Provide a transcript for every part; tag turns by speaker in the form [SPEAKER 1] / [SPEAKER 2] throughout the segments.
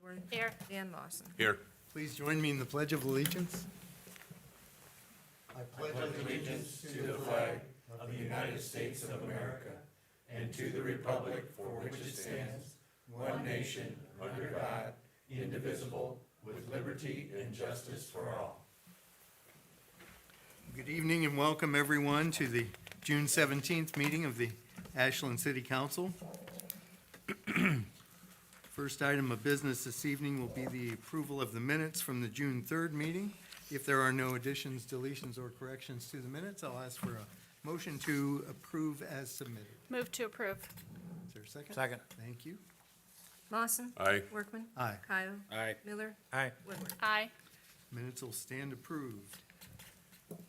[SPEAKER 1] Woodward.
[SPEAKER 2] Here.
[SPEAKER 1] Dan Lawson.
[SPEAKER 3] Here.
[SPEAKER 4] Please join me in the Pledge of Allegiance. I pledge
[SPEAKER 3] Allegiance to the flag of the United States of America and to the republic for which it stands, one nation, under God, indivisible, with liberty and justice for all.
[SPEAKER 4] Good evening and welcome everyone to the June 17th meeting of the Ashland City Council. First item of business this evening will be the approval of the minutes from the June 3rd meeting. If there are no additions, deletions, or corrections to the minutes, I'll ask for a motion to approve as submitted.
[SPEAKER 2] Move to approve.
[SPEAKER 4] Is there a second?
[SPEAKER 5] Second.
[SPEAKER 4] Thank you.
[SPEAKER 1] Lawson.
[SPEAKER 3] Aye.
[SPEAKER 1] Workman.
[SPEAKER 4] Aye.
[SPEAKER 1] Kyle.
[SPEAKER 5] Aye.
[SPEAKER 1] Miller.
[SPEAKER 5] Aye.
[SPEAKER 1] Woodward.
[SPEAKER 2] Aye.
[SPEAKER 4] Minutes will stand approved.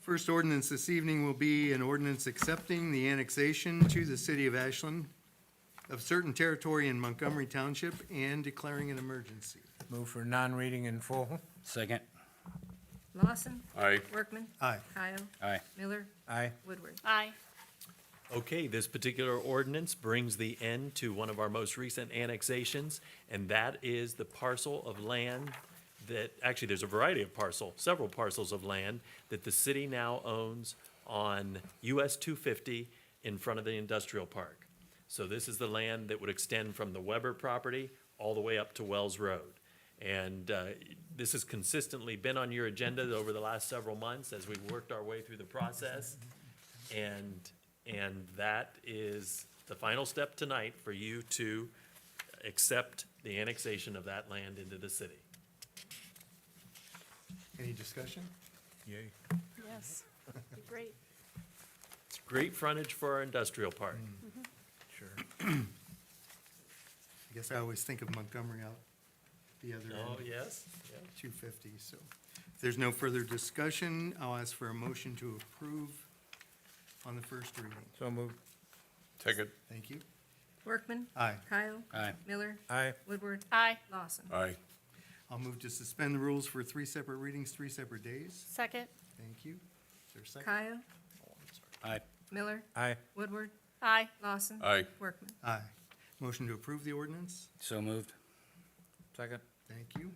[SPEAKER 4] First ordinance this evening will be an ordinance accepting the annexation to the city of Ashland of certain territory in Montgomery Township and declaring an emergency.
[SPEAKER 5] Move for non-reading in full.
[SPEAKER 6] Second.
[SPEAKER 1] Lawson.
[SPEAKER 3] Aye.
[SPEAKER 1] Workman.
[SPEAKER 4] Aye.
[SPEAKER 1] Kyle.
[SPEAKER 6] Aye.
[SPEAKER 1] Miller.
[SPEAKER 5] Aye.
[SPEAKER 1] Woodward.
[SPEAKER 2] Aye.
[SPEAKER 7] Okay, this particular ordinance brings the end to one of our most recent annexations, and that is the parcel of land that, actually, there's a variety of several parcels of land that the city now owns on US 250 in front of the industrial park. So this is the land that would extend from the Weber property all the way up to Wells Road. And this has consistently been on your agenda over the last several months as we've worked our way through the process. And that is the final step tonight for you to accept the annexation of that land into the city.
[SPEAKER 4] Any discussion?
[SPEAKER 5] Yay.
[SPEAKER 2] Yes. Be great.
[SPEAKER 7] It's great frontage for our industrial park.
[SPEAKER 5] Sure.
[SPEAKER 4] I guess I always think of Montgomery out the other
[SPEAKER 7] Oh,
[SPEAKER 4] end,
[SPEAKER 7] yes? Yeah.
[SPEAKER 4] 250. So if there's no further discussion, I'll ask for a motion to approve on the first reading.
[SPEAKER 5] So moved.
[SPEAKER 3] Second.
[SPEAKER 4] Thank you.
[SPEAKER 1] Workman.
[SPEAKER 4] Aye.
[SPEAKER 1] Kyle.
[SPEAKER 6] Aye.
[SPEAKER 1] Miller.
[SPEAKER 5] Aye.
[SPEAKER 1] Woodward.
[SPEAKER 2] Aye.
[SPEAKER 1] Lawson.
[SPEAKER 3] Aye.
[SPEAKER 4] I'll move to suspend the rules for 3 separate readings, 3 separate days.
[SPEAKER 2] Second.
[SPEAKER 4] Thank you. Is there a second?
[SPEAKER 1] Kyle.
[SPEAKER 6] Aye.
[SPEAKER 1] Miller.
[SPEAKER 5] Aye.
[SPEAKER 1] Woodward.
[SPEAKER 2] Aye.
[SPEAKER 1] Lawson.
[SPEAKER 3] Aye.
[SPEAKER 1] Workman.
[SPEAKER 4] Aye. Motion to approve the ordinance.
[SPEAKER 6] So moved.
[SPEAKER 5] Second.
[SPEAKER 4] Thank you.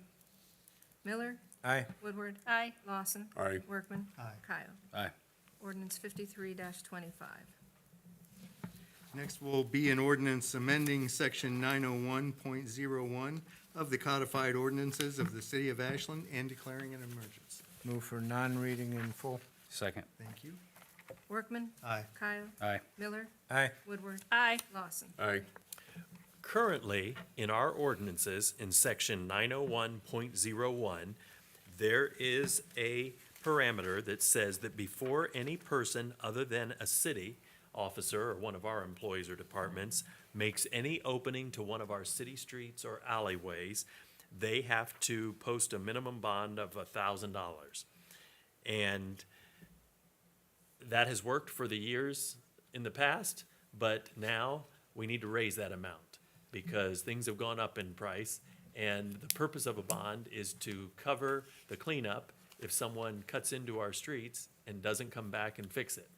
[SPEAKER 1] Miller.
[SPEAKER 5] Aye.
[SPEAKER 1] Woodward.
[SPEAKER 2] Aye.
[SPEAKER 1] Lawson.
[SPEAKER 3] Aye.
[SPEAKER 1] Workman.
[SPEAKER 4] Aye.
[SPEAKER 1] Kyle.
[SPEAKER 6] Aye.
[SPEAKER 1] Ordinance 53-25.
[SPEAKER 4] Next will be an ordinance amending section 901.01 of the codified ordinances of the city of Ashland and declaring an emergency.
[SPEAKER 5] Move for non-reading in full.
[SPEAKER 6] Second.
[SPEAKER 4] Thank you.
[SPEAKER 1] Workman.
[SPEAKER 4] Aye.
[SPEAKER 1] Kyle.
[SPEAKER 6] Aye.
[SPEAKER 1] Miller.
[SPEAKER 5] Aye.
[SPEAKER 1] Woodward.
[SPEAKER 2] Aye.
[SPEAKER 1] Lawson.
[SPEAKER 3] Aye.
[SPEAKER 7] Currently, in our ordinances, in section 901.01, there is a parameter that says that before any person other than a city officer or one of our employees or departments makes any opening to one of our city streets or alleyways, they have to post a minimum bond of $1,000. And that has worked for the years in the past, but now we need to raise that amount because things have gone up in price. And the purpose of a bond is to cover the cleanup if someone cuts into our streets and doesn't come back and fix it.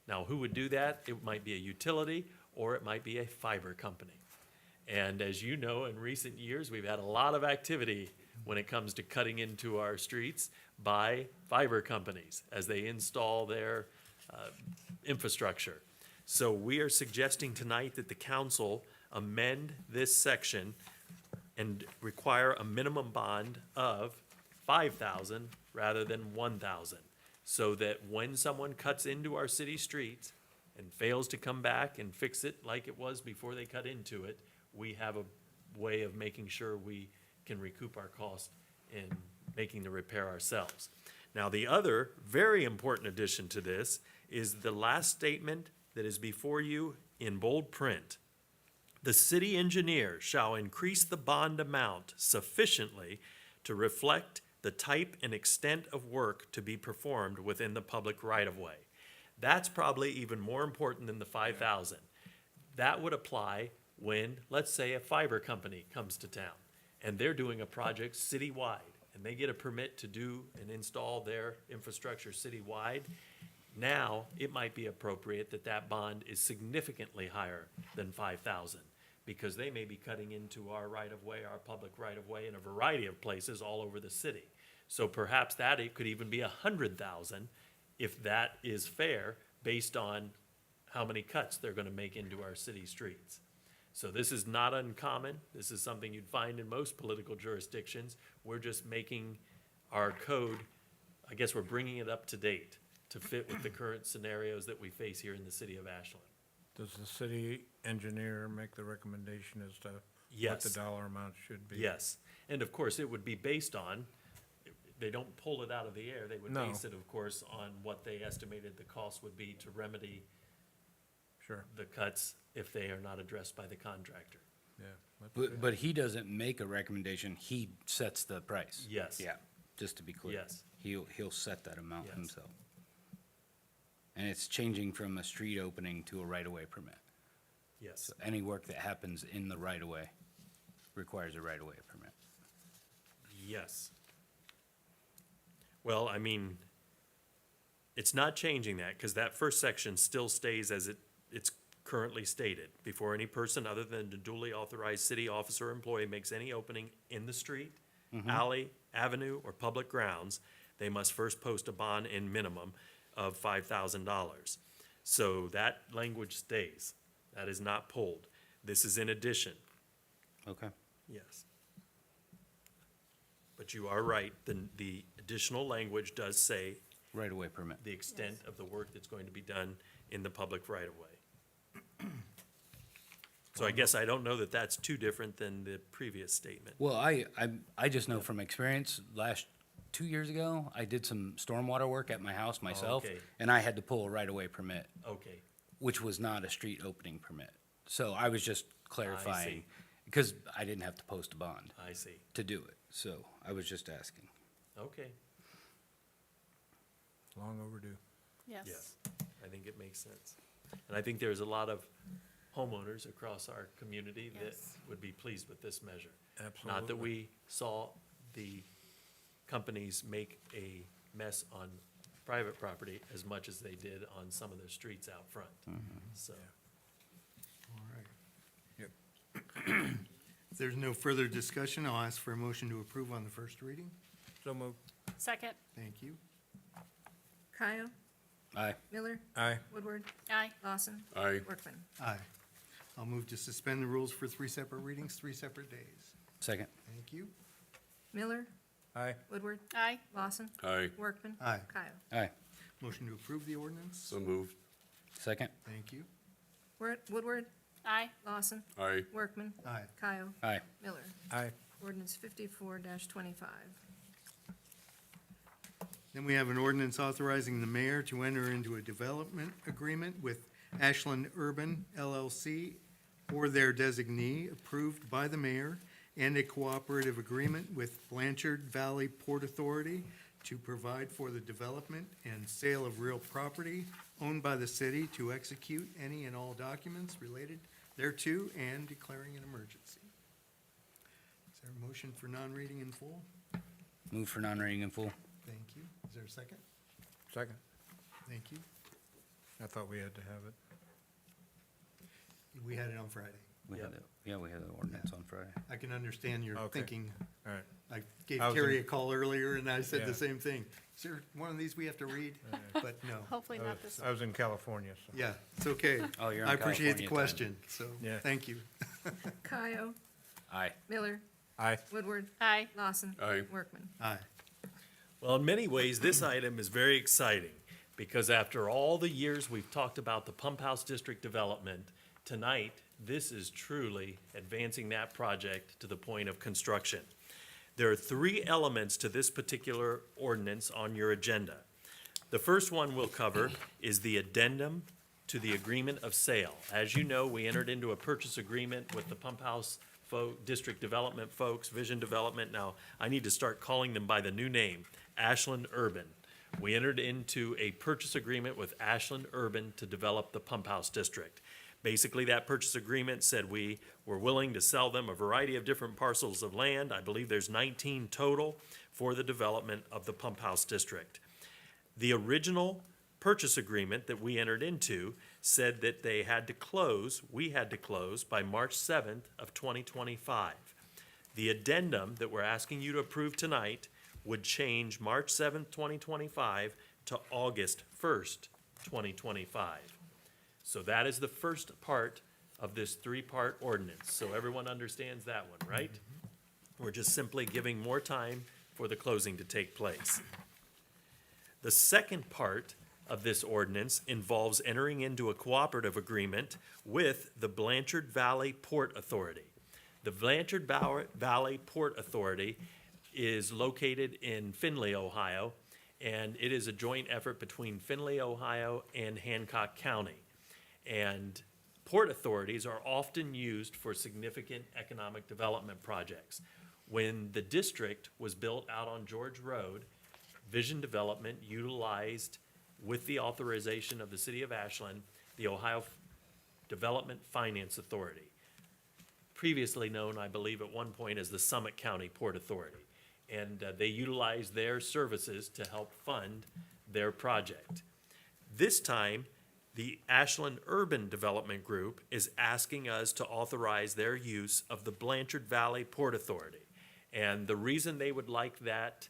[SPEAKER 7] Now, who would do that? It might be a utility or it might be a fiber company. And as you know, in recent years, we've had a lot of activity when it comes to cutting into our streets by fiber companies as they install their infrastructure. So we are suggesting tonight that the council amend this section and require a minimum bond of $5,000 rather than $1,000. So that when someone cuts into our city streets and fails to come back and fix it like it was before they cut into it, we have a way of making sure we can recoup our cost in making the repair ourselves. Now, the other very important addition to this is the last statement that is before you in bold print. The city engineer shall increase the bond amount sufficiently to reflect the type and extent of work to be performed within the public right-of-way. That's probably even more important than the $5,000. That would apply when, let's say, a fiber company comes to town and they're doing a project citywide and they get a permit to do and install their infrastructure citywide. Now, it might be appropriate that that bond is significantly higher than $5,000 because they may be cutting into our right-of-way, our public right-of-way in a variety of places all over the city. So perhaps that it could even be 100,000 if that is fair, based on how many cuts they're gonna make into our city streets. So this is not uncommon. This is something you'd find in most political jurisdictions. We're just making our code, I guess we're bringing it up to date to fit with the current scenarios that we face here in the city of Ashland.
[SPEAKER 5] Does the city engineer make the recommendation as to what
[SPEAKER 7] Yes.
[SPEAKER 5] the dollar amount should be?
[SPEAKER 7] Yes, and of course, it would be based on, they don't pull it out of the air. They would
[SPEAKER 5] No.
[SPEAKER 7] base it, of course, on what they estimated the cost would be to remedy
[SPEAKER 5] Sure,
[SPEAKER 7] the cuts if they are not addressed by the contractor.
[SPEAKER 5] yeah. that's good.
[SPEAKER 6] But he doesn't make a recommendation, he sets the price.
[SPEAKER 7] Yes.
[SPEAKER 6] Yeah, just to be clear.
[SPEAKER 7] Yes.
[SPEAKER 6] He'll set that amount
[SPEAKER 7] Yes.
[SPEAKER 6] himself. And it's changing from a street opening to a right-of-way permit.
[SPEAKER 7] Yes,
[SPEAKER 6] So any work that happens in the right-of-way requires a right-of-way permit.
[SPEAKER 7] yes. Well, I mean, it's not changing that, because that first section still stays as it's currently stated. Before any person other than a duly authorized city officer or employee makes any opening in the street, alley, avenue, or public grounds, they must first post a bond in minimum of $5,000. So that language stays. That is not pulled. This is in addition,
[SPEAKER 6] Okay.
[SPEAKER 7] yes. But you are right, the additional language does say
[SPEAKER 6] Right-of-way permit.
[SPEAKER 7] the extent of the work that's going to be done in the public right-of-way. So I guess I don't know that that's too different than the previous statement.
[SPEAKER 6] Well, I just know from experience, 2 years ago, I did some stormwater work at my house myself,
[SPEAKER 7] okay.
[SPEAKER 6] and I had to pull a right-of-way permit,
[SPEAKER 7] Okay,
[SPEAKER 6] which was not a street opening permit. So I was just clarifying, because I didn't have to post a bond
[SPEAKER 7] I see.
[SPEAKER 6] to do it, so I was just asking.
[SPEAKER 7] Okay,
[SPEAKER 5] Long overdue.
[SPEAKER 2] Yes.
[SPEAKER 7] yes, I think it makes sense. And I think there's a lot of homeowners across our community that
[SPEAKER 2] Yes.
[SPEAKER 7] would be pleased with this measure.
[SPEAKER 5] Absolutely.
[SPEAKER 7] Not that we saw the companies make a mess on private property as much as they did on some of the streets out front. So,
[SPEAKER 4] All right.
[SPEAKER 5] Yep.
[SPEAKER 4] If there's no further discussion, I'll ask for a motion to approve on the first reading.
[SPEAKER 5] So moved.
[SPEAKER 2] Second.
[SPEAKER 4] Thank you.
[SPEAKER 1] Kyle,
[SPEAKER 6] Aye.
[SPEAKER 1] Miller,
[SPEAKER 5] Aye.
[SPEAKER 1] Woodward,
[SPEAKER 2] Aye.
[SPEAKER 1] Lawson,
[SPEAKER 3] Aye.
[SPEAKER 1] Workman.
[SPEAKER 4] Aye. I'll move to suspend the rules for 3 separate readings, 3 separate days.
[SPEAKER 6] Second.
[SPEAKER 4] Thank you.
[SPEAKER 1] Miller,
[SPEAKER 5] Aye.
[SPEAKER 1] Woodward,
[SPEAKER 2] Aye.
[SPEAKER 1] Lawson,
[SPEAKER 3] Aye.
[SPEAKER 1] Workman.
[SPEAKER 4] Aye.
[SPEAKER 1] Kyle.
[SPEAKER 6] Aye.
[SPEAKER 4] Motion to approve the ordinance.
[SPEAKER 3] So moved.
[SPEAKER 6] Second.
[SPEAKER 4] Thank you.
[SPEAKER 1] Woodward,
[SPEAKER 2] Aye.
[SPEAKER 1] Lawson,
[SPEAKER 3] Aye.
[SPEAKER 1] Workman.
[SPEAKER 4] Aye.
[SPEAKER 1] Kyle.
[SPEAKER 6] Aye.
[SPEAKER 1] Miller.
[SPEAKER 5] Aye.
[SPEAKER 1] Ordinance 54-25.
[SPEAKER 4] Then we have an ordinance authorizing the mayor to enter into a development agreement with Ashland Urban LLC or their designee approved by the mayor, and a cooperative agreement with Blanchard Valley Port Authority to provide for the development and sale of real property owned by the city, to execute any and all documents related thereto, and declaring an emergency. Is there a motion for non-reading in full?
[SPEAKER 6] Move for non-reading in full.
[SPEAKER 4] Thank you. Is there a second?
[SPEAKER 5] Second.
[SPEAKER 4] Thank you.
[SPEAKER 5] I thought we had to have it.
[SPEAKER 4] We had it on Friday.
[SPEAKER 6] We had
[SPEAKER 7] Yep.
[SPEAKER 6] we had the ordinance on Friday.
[SPEAKER 4] I can understand your
[SPEAKER 5] Okay.
[SPEAKER 4] thinking.
[SPEAKER 5] All right.
[SPEAKER 4] I gave
[SPEAKER 5] I was
[SPEAKER 4] Terry
[SPEAKER 5] in-
[SPEAKER 4] a call earlier and I said
[SPEAKER 5] Yeah.
[SPEAKER 4] the same thing. Is there one of these we have to read? But no.
[SPEAKER 2] Hopefully not this
[SPEAKER 5] I was in California, so.
[SPEAKER 4] Yeah, it's okay.
[SPEAKER 6] Oh, you're in
[SPEAKER 4] I appreciate the
[SPEAKER 6] California time.
[SPEAKER 4] question, so,
[SPEAKER 5] Yeah.
[SPEAKER 4] thank you.
[SPEAKER 1] Kyle,
[SPEAKER 6] Aye.
[SPEAKER 1] Miller,
[SPEAKER 5] Aye.
[SPEAKER 1] Woodward,
[SPEAKER 2] Aye.
[SPEAKER 1] Lawson.
[SPEAKER 3] Aye.
[SPEAKER 1] Workman.
[SPEAKER 4] Aye.
[SPEAKER 7] well, in many ways, this item is very exciting, because after all the years we've talked about the Pump House District development, tonight, this is truly advancing that project to the point of construction. There are 3 elements to this particular ordinance on your agenda. The first one we'll cover is the addendum to the agreement of sale. As you know, we entered into a purchase agreement with the Pump House District Development folks, Vision Development. Now, I need to start calling them by the new name, Ashland Urban. We entered into a purchase agreement with Ashland Urban to develop the Pump House District. Basically, that purchase agreement said we were willing to sell them a variety of different parcels of land. I believe there's 19 total for the development of the Pump House District. The original purchase agreement that we entered into said that we had to close by March 7th of 2025. The addendum that we're asking you to approve tonight would change March 7th, 2025 to August 1st, 2025. So that is the first part of this three-part ordinance. So everyone understands that one, right? We're just simply giving more time for the closing to take place. The second part of this ordinance involves entering into a cooperative agreement with the Blanchard Valley Port Authority. The Blanchard Valley Port Authority is located in Findlay, Ohio, and it is a joint effort between Findlay, Ohio, and Hancock County. And port authorities are often used for significant economic development projects. When the district was built out on George Road, Vision Development utilized, with the authorization of the city of Ashland, the Ohio Development Finance Authority, previously known, I believe, at one point as the Summit County Port Authority. And they utilized their services to help fund their project. This time, the Ashland Urban Development Group is asking us to authorize their use of the Blanchard Valley Port Authority. And the reason they would like that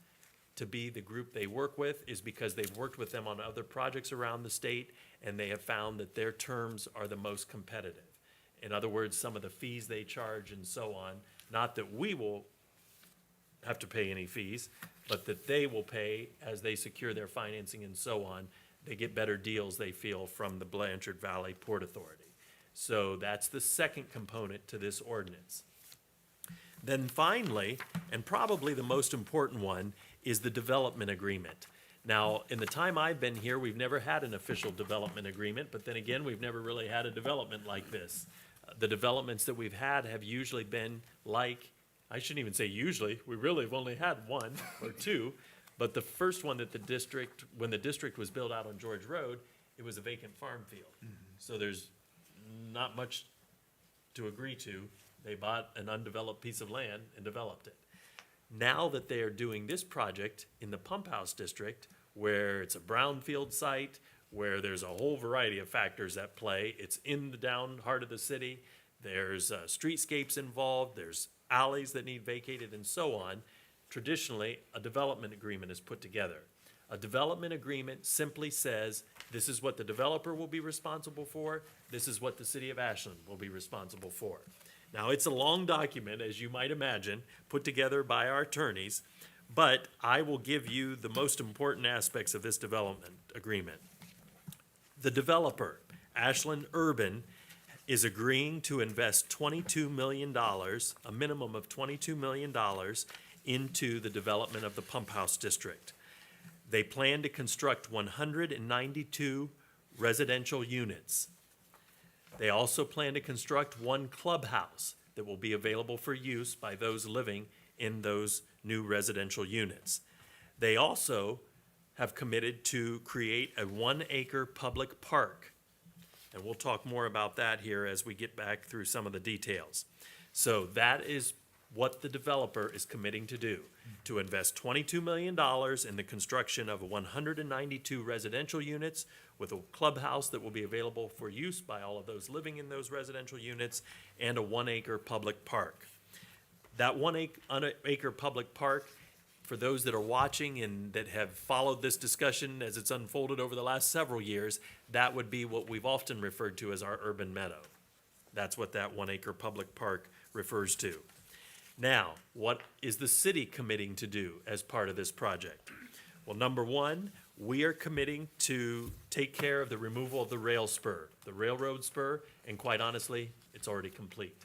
[SPEAKER 7] to be the group they work with is because they've worked with them on other projects around the state, and they have found that their terms are the most competitive. In other words, some of the fees they charge and so on, not that we will have to pay any fees, but that they will pay as they secure their financing and so on. They get better deals, they feel, from the Blanchard Valley Port Authority. So that's the second component to this ordinance. Then finally, and probably the most important one, is the development agreement. Now, in the time I've been here, we've never had an official development agreement, but then again, we've never really had a development like this. The developments that we've had have usually been like, I shouldn't even say usually, we really have only had one or two, but the first one that when the district was built out on George Road, it was a vacant farm field. So there's not much to agree to. They bought an undeveloped piece of land and developed it. Now that they are doing this project in the Pump House District, where it's a brownfield site, where there's a whole variety of factors at play, it's in the down heart of the city, there's streetscapes involved, there's alleys that need vacated and so on. Traditionally, a development agreement is put together. A development agreement simply says, this is what the developer will be responsible for, this is what the city of Ashland will be responsible for. Now, it's a long document, as you might imagine, put together by our attorneys, but I will give you the most important aspects of this development agreement. The developer, Ashland Urban, is agreeing to invest $22 million, a minimum of $22 million, into the development of the Pump House District. They plan to construct 192 residential units. They also plan to construct one clubhouse that will be available for use by those living in those new residential units. They also have committed to create a 1-acre public park. And we'll talk more about that here as we get back through some of the details. So that is what the developer is committing to do, to invest $22 million in the construction of 192 residential units with a clubhouse that will be available for use by all of those living in those residential units, and a 1-acre public park. That 1-acre public park, for those that are watching and that have followed this discussion as it's unfolded over the last several years, that would be what we've often referred to as our urban meadow. That's what that 1-acre public park refers to. Now, what is the city committing to do as part of this project? Well, number one, we are committing to take care of the removal of the rail spur, the railroad spur, and quite honestly, it's already complete.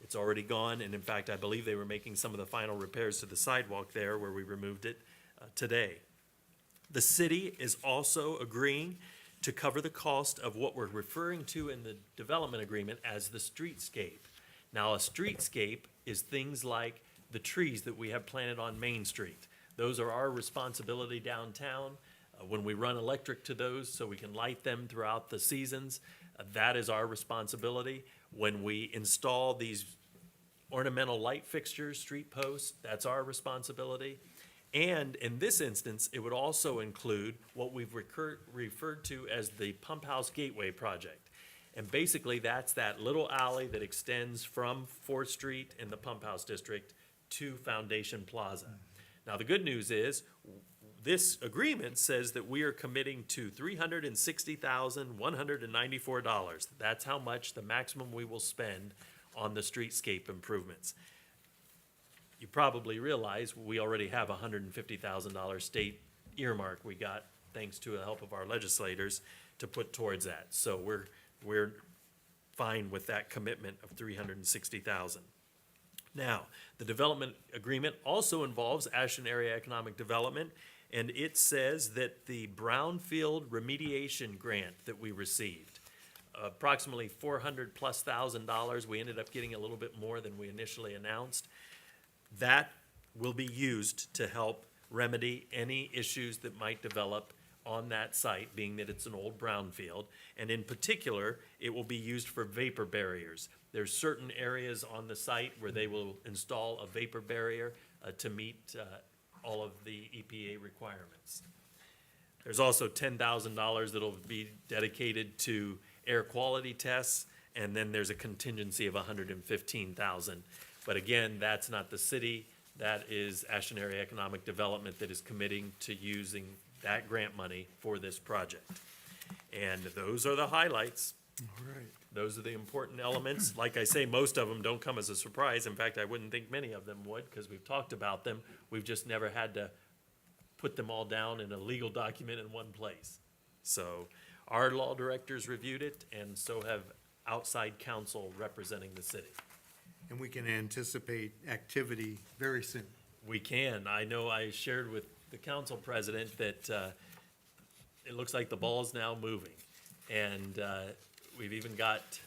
[SPEAKER 7] It's already gone, and in fact, I believe they were making some of the final repairs to the sidewalk there where we removed it today. The city is also agreeing to cover the cost of what we're referring to in the development agreement as the streetscape. Now, a streetscape is things like the trees that we have planted on Main Street. Those are our responsibility downtown. When we run electric to those so we can light them throughout the seasons, that is our responsibility. When we install these ornamental light fixtures, street posts, that's our responsibility. And in this instance, it would also include what we've referred to as the Pump House Gateway Project. And basically, that's that little alley that extends from Fourth Street in the Pump House District to Foundation Plaza. Now, the good news is, this agreement says that we are committing to $360,194. That's how much the maximum we will spend on the streetscape improvements. You probably realize we already have a $150,000 state earmark we got, thanks to the help of our legislators, to put towards that. So we're fine with that commitment of $360,000. Now, the development agreement also involves Ashland Area Economic Development, and it says that the brownfield remediation grant that we received, approximately $400,000+, we ended up getting a little bit more than we initially announced. That will be used to help remedy any issues that might develop on that site, being that it's an old brownfield. And in particular, it will be used for vapor barriers. There's certain areas on the site where they will install a vapor barrier to meet all of the EPA requirements. There's also $10,000 that'll be dedicated to air quality tests, and then there's a contingency of $115,000. But again, that's not the city, that is Ashland Area Economic Development that is committing to using that grant money for this project. And those are the highlights.
[SPEAKER 4] All right.
[SPEAKER 7] Those are the important elements. Like I say, most of them don't come as a surprise. In fact, I wouldn't think many of them would, because we've talked about them. We've just never had to put them all down in a legal document in one place. So our law directors reviewed it, and so have outside counsel representing the city.
[SPEAKER 4] And we can anticipate activity very soon.
[SPEAKER 7] We can. I know I shared with the council president that it looks like the ball's now moving. And we've even got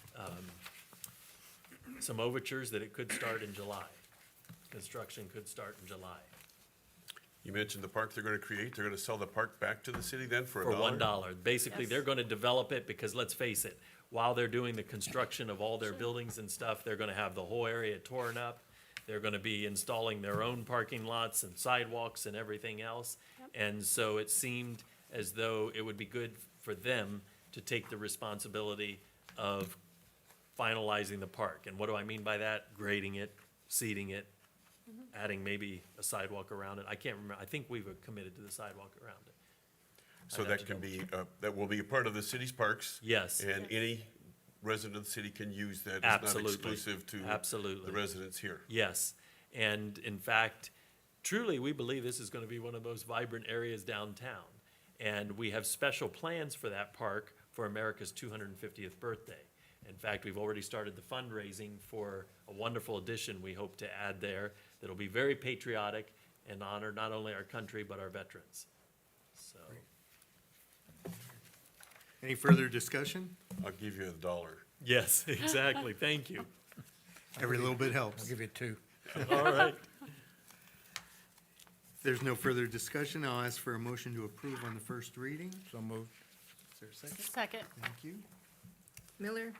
[SPEAKER 7] some overtures that it could start in July. Construction could start in July.
[SPEAKER 3] You mentioned the park they're gonna create, they're gonna sell the park back to the city then for
[SPEAKER 7] For
[SPEAKER 3] $1?
[SPEAKER 7] $1. Basically,
[SPEAKER 2] Yes.
[SPEAKER 7] they're gonna develop it because, let's face it, while they're doing the construction of all their buildings and stuff, they're gonna have the whole area torn up. They're gonna be installing their own parking lots and sidewalks and everything else. And so it seemed as though it would be good for them to take the responsibility of finalizing the park. And what do I mean by that? Grading it, seeding it, adding maybe a sidewalk around it. I can't remember. I think we've committed to the sidewalk around it.
[SPEAKER 3] So
[SPEAKER 7] I'd have
[SPEAKER 3] that
[SPEAKER 7] to
[SPEAKER 3] can be, that will be a part of the city's parks?
[SPEAKER 7] Yes.
[SPEAKER 3] And any resident of the city can use that, it's
[SPEAKER 7] Absolutely.
[SPEAKER 3] not exclusive to
[SPEAKER 7] Absolutely.
[SPEAKER 3] the residents here?
[SPEAKER 7] Yes, and in fact, truly, we believe this is gonna be one of the most vibrant areas downtown. And we have special plans for that park for America's 250th birthday. In fact, we've already started the fundraising for a wonderful addition we hope to add there that'll be very patriotic and honor not only our country, but our veterans. So,
[SPEAKER 4] Any further discussion?
[SPEAKER 3] I'll give you $1.
[SPEAKER 7] yes, exactly, thank you.
[SPEAKER 4] Every little bit helps.
[SPEAKER 5] I'll give you 2.
[SPEAKER 7] All right.
[SPEAKER 4] If there's no further discussion, I'll ask for a motion to approve on the first reading.
[SPEAKER 5] So moved.
[SPEAKER 4] Is there a second?
[SPEAKER 2] Second.
[SPEAKER 4] Thank you.
[SPEAKER 1] Miller,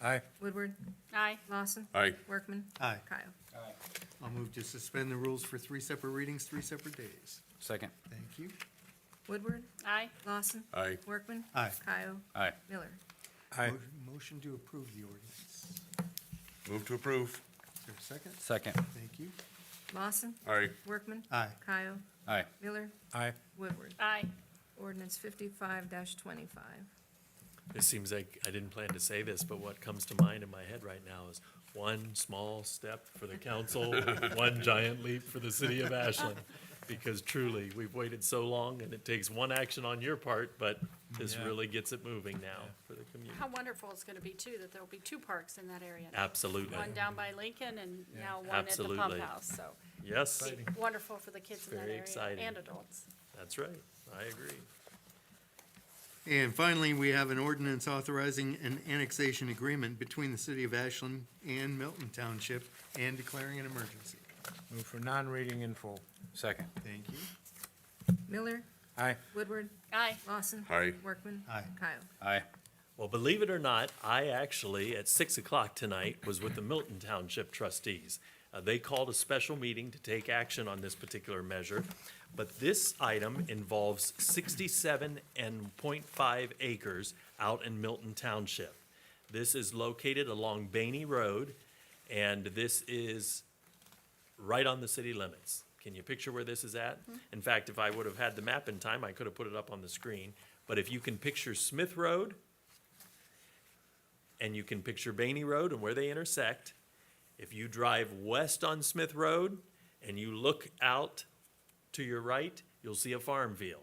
[SPEAKER 5] Aye.
[SPEAKER 1] Woodward,
[SPEAKER 2] Aye.
[SPEAKER 1] Lawson,
[SPEAKER 3] Aye.
[SPEAKER 1] Workman,
[SPEAKER 4] Aye.
[SPEAKER 1] Kyle.
[SPEAKER 4] I'll move to suspend the rules for 3 separate readings, 3 separate days.
[SPEAKER 6] Second.
[SPEAKER 4] Thank you.
[SPEAKER 1] Woodward,
[SPEAKER 2] Aye.
[SPEAKER 1] Lawson,
[SPEAKER 3] Aye.
[SPEAKER 1] Workman,
[SPEAKER 4] Aye.
[SPEAKER 1] Kyle,
[SPEAKER 6] Aye.
[SPEAKER 1] Miller.
[SPEAKER 5] Aye.
[SPEAKER 4] Motion to approve the ordinance.
[SPEAKER 3] Move to approve.
[SPEAKER 4] Is there a second?
[SPEAKER 6] Second.
[SPEAKER 4] Thank you.
[SPEAKER 1] Lawson,
[SPEAKER 3] Aye.
[SPEAKER 1] Workman,
[SPEAKER 4] Aye.
[SPEAKER 1] Kyle,
[SPEAKER 6] Aye.
[SPEAKER 1] Miller,
[SPEAKER 5] Aye.
[SPEAKER 1] Woodward.
[SPEAKER 2] Aye.
[SPEAKER 1] Ordinance 55-25.
[SPEAKER 7] It seems like I didn't plan to say this, but what comes to mind in my head right now is one small step for the council, one giant leap for the city of Ashland. Because truly, we've waited so long, and it takes one action on your part, but this
[SPEAKER 5] Yeah.
[SPEAKER 7] really gets it moving now for the community.
[SPEAKER 2] How wonderful it's gonna be too, that there'll be 2 parks in that area.
[SPEAKER 7] Absolutely.
[SPEAKER 2] One down by Lincoln and now one at the pump
[SPEAKER 7] Absolutely.
[SPEAKER 2] house, so.
[SPEAKER 7] Yes,
[SPEAKER 2] Be wonderful for the kids in that
[SPEAKER 7] Very
[SPEAKER 2] area
[SPEAKER 7] exciting.
[SPEAKER 2] and adults.
[SPEAKER 7] that's right. I agree.
[SPEAKER 4] And finally, we have an ordinance authorizing an annexation agreement between the city of Ashland and Milton Township and declaring an emergency.
[SPEAKER 5] Move for non-reading in full.
[SPEAKER 6] Second.
[SPEAKER 4] Thank you.
[SPEAKER 1] Miller,
[SPEAKER 5] Aye.
[SPEAKER 1] Woodward,
[SPEAKER 2] Aye.
[SPEAKER 1] Lawson.
[SPEAKER 3] Aye.
[SPEAKER 1] Workman.
[SPEAKER 4] Aye.
[SPEAKER 1] Kyle.
[SPEAKER 6] Aye.
[SPEAKER 7] Well, believe it or not, I actually, at 6 o'clock tonight, was with the Milton Township trustees. They called a special meeting to take action on this particular measure, but this item involves 67.5 acres out in Milton Township. This is located along Bainey Road, and this is right on the city limits. Can you picture where this is at? In fact, if I would have had the map in time, I could have put it up on the screen. But if you can picture Smith Road, and you can picture Bainey Road and where they intersect, if you drive west on Smith Road and you look out to your right, you'll see a farm field.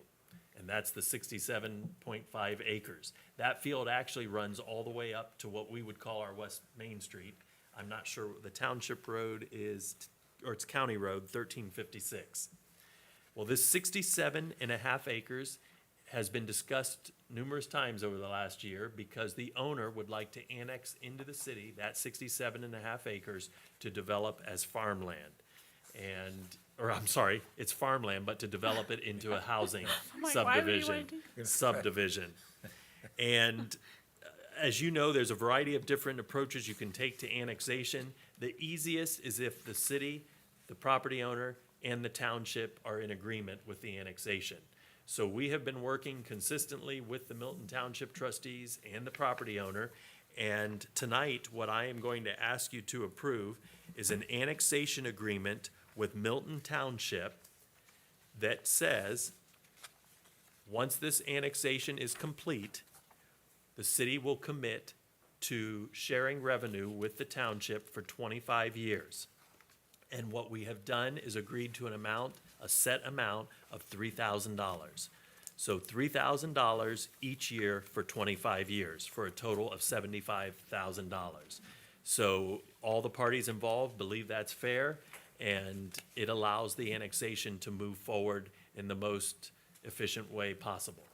[SPEAKER 7] And that's the 67.5 acres. That field actually runs all the way up to what we would call our West Main Street. I'm not sure, the township road is, or it's county road, 1356. Well, this 67.5 acres has been discussed numerous times over the last year because the owner would like to annex into the city that 67.5 acres to develop as farmland. And, or I'm sorry, it's farmland, but to develop it into a housing
[SPEAKER 2] like, why would you
[SPEAKER 7] subdivision.
[SPEAKER 2] want
[SPEAKER 7] Subdivision. And as you know, there's a variety of different approaches you can take to annexation. The easiest is if the city, the property owner, and the township are in agreement with the annexation. So we have been working consistently with the Milton Township trustees and the property owner. And tonight, what I am going to ask you to approve is an annexation agreement with Milton Township that says, once this annexation is complete, the city will commit to sharing revenue with the township for 25 years. And what we have done is agreed to an amount, a set amount of $3,000. So $3,000 each year for 25 years, for a total of $75,000. So all the parties involved believe that's fair, and it allows the annexation to move forward in the most efficient way possible.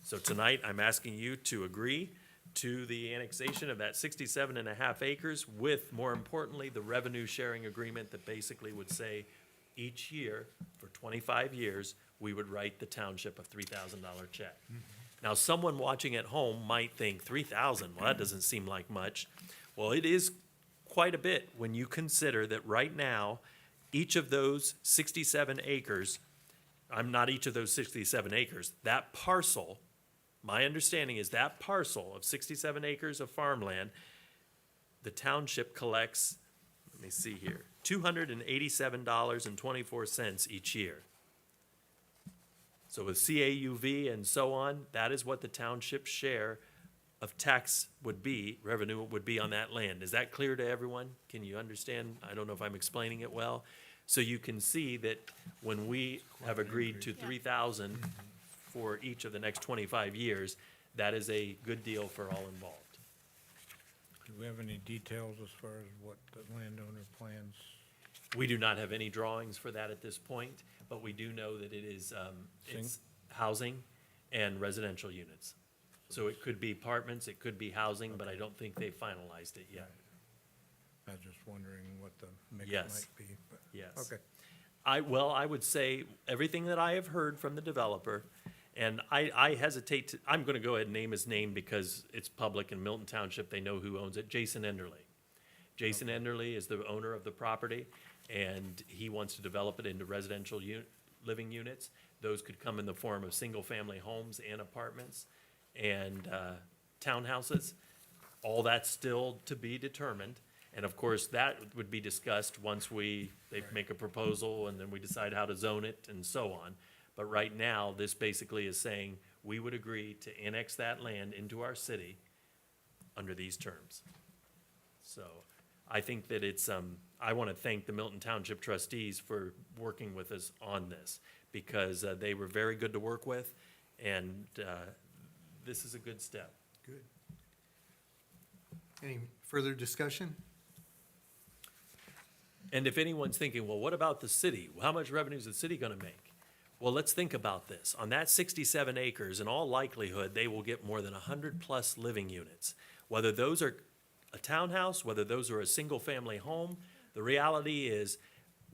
[SPEAKER 7] So tonight, I'm asking you to agree to the annexation of that 67.5 acres with, more importantly, the revenue sharing agreement that basically would say each year for 25 years, we would write the township a $3,000 check. Now, someone watching at home might think 3,000, well, that doesn't seem like much. Well, it is quite a bit when you consider that right now, each of those 67 acres, not each of those 67 acres, that parcel, my understanding is that parcel of 67 acres of farmland, the township collects, let me see here, $287.24 each year. So with CAUV and so on, that is what the township's share of tax would be, revenue would be on that land. Is that clear to everyone? Can you understand? I don't know if I'm explaining it well. So you can see that when we have agreed to 3,000 for each of the next 25 years, that is a good deal for all involved.
[SPEAKER 5] Do we have any details as far as what the landowner plans?
[SPEAKER 7] We do not have any drawings for that at this point, but we do know that it is, it's housing and residential units. So it could be apartments, it could be housing, but I don't think they finalized it yet.
[SPEAKER 5] I was just wondering what the mix
[SPEAKER 7] Yes.
[SPEAKER 5] might be, but,
[SPEAKER 7] Yes.
[SPEAKER 5] okay.
[SPEAKER 7] I would say, everything that I have heard from the developer, and I hesitate to, I'm gonna go ahead and name his name because it's public in Milton Township, they know who owns it, Jason Enderle. Jason Enderle is the owner of the property, and he wants to develop it into residential living units. Those could come in the form of single-family homes and apartments and townhouses. All that's still to be determined. And of course, that would be discussed once they make a proposal and then we decide how to zone it and so on. But right now, this basically is saying we would agree to annex that land into our city under these terms. So I think that it's, I want to thank the Milton Township trustees for working with us on this because they were very good to work with, and this is a good step.
[SPEAKER 4] Good. Any further discussion?
[SPEAKER 7] And if anyone's thinking, well, what about the city? How much revenue is the city gonna make? Well, let's think about this. On that 67 acres, in all likelihood, they will get more than 100-plus living units. Whether those are a townhouse, whether those are a single-family home, the reality is,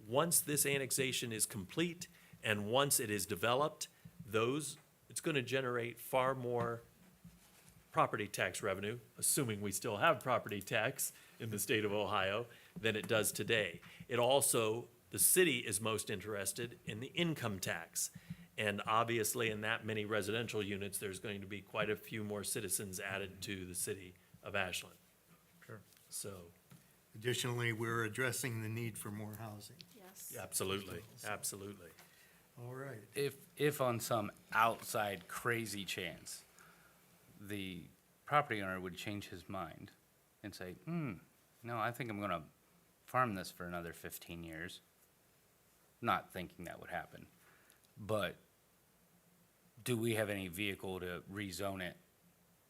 [SPEAKER 7] once this annexation is complete and once it is developed, it's gonna generate far more property tax revenue, assuming we still have property tax in the state of Ohio, than it does today. It also, the city is most interested in the income tax. And obviously, in that many residential units, there's going to be quite a few more citizens added to the city of Ashland.
[SPEAKER 5] Sure.
[SPEAKER 7] So,
[SPEAKER 4] Additionally, we're addressing the need for more housing.
[SPEAKER 2] Yes.
[SPEAKER 7] absolutely, absolutely.
[SPEAKER 4] All right.
[SPEAKER 6] If on some outside crazy chance, the property owner would change his mind and say, no, I think I'm gonna farm this for another 15 years. Not thinking that would happen, but do we have any vehicle to rezone it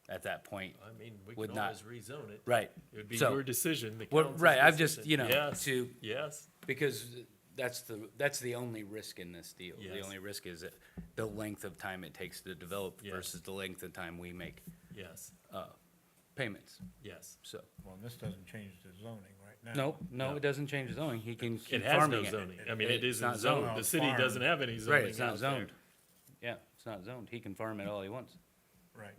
[SPEAKER 6] at that point?
[SPEAKER 7] I mean, we
[SPEAKER 6] Would
[SPEAKER 7] can
[SPEAKER 6] not-
[SPEAKER 7] always rezone it.
[SPEAKER 6] Right,
[SPEAKER 7] It would be
[SPEAKER 6] So-
[SPEAKER 7] your decision, the
[SPEAKER 6] Well,
[SPEAKER 7] council's
[SPEAKER 6] right, I've just,
[SPEAKER 7] decision.
[SPEAKER 6] you know,
[SPEAKER 7] Yes,
[SPEAKER 6] to,
[SPEAKER 7] yes,
[SPEAKER 6] because that's the only risk in this deal. The
[SPEAKER 7] Yes.
[SPEAKER 6] only risk is that the length of time it takes to develop
[SPEAKER 7] Yes.
[SPEAKER 6] versus the length of time we make
[SPEAKER 7] yes,
[SPEAKER 6] payments,
[SPEAKER 7] yes.
[SPEAKER 6] so.
[SPEAKER 5] Well, this doesn't change the zoning right now.
[SPEAKER 6] No,
[SPEAKER 7] No.
[SPEAKER 6] it doesn't change the zoning, he can
[SPEAKER 7] It
[SPEAKER 6] keep
[SPEAKER 7] has
[SPEAKER 6] farming
[SPEAKER 7] no
[SPEAKER 6] it.
[SPEAKER 7] zoning. I mean, it
[SPEAKER 6] It's
[SPEAKER 7] isn't
[SPEAKER 6] not
[SPEAKER 7] zoned.
[SPEAKER 6] zoned.
[SPEAKER 7] The city
[SPEAKER 5] Farm.
[SPEAKER 7] doesn't have any
[SPEAKER 6] Right,
[SPEAKER 7] zoning
[SPEAKER 6] it's not
[SPEAKER 7] out there.
[SPEAKER 6] zoned. Yeah, it's not zoned, he can farm it all he wants.
[SPEAKER 5] Right.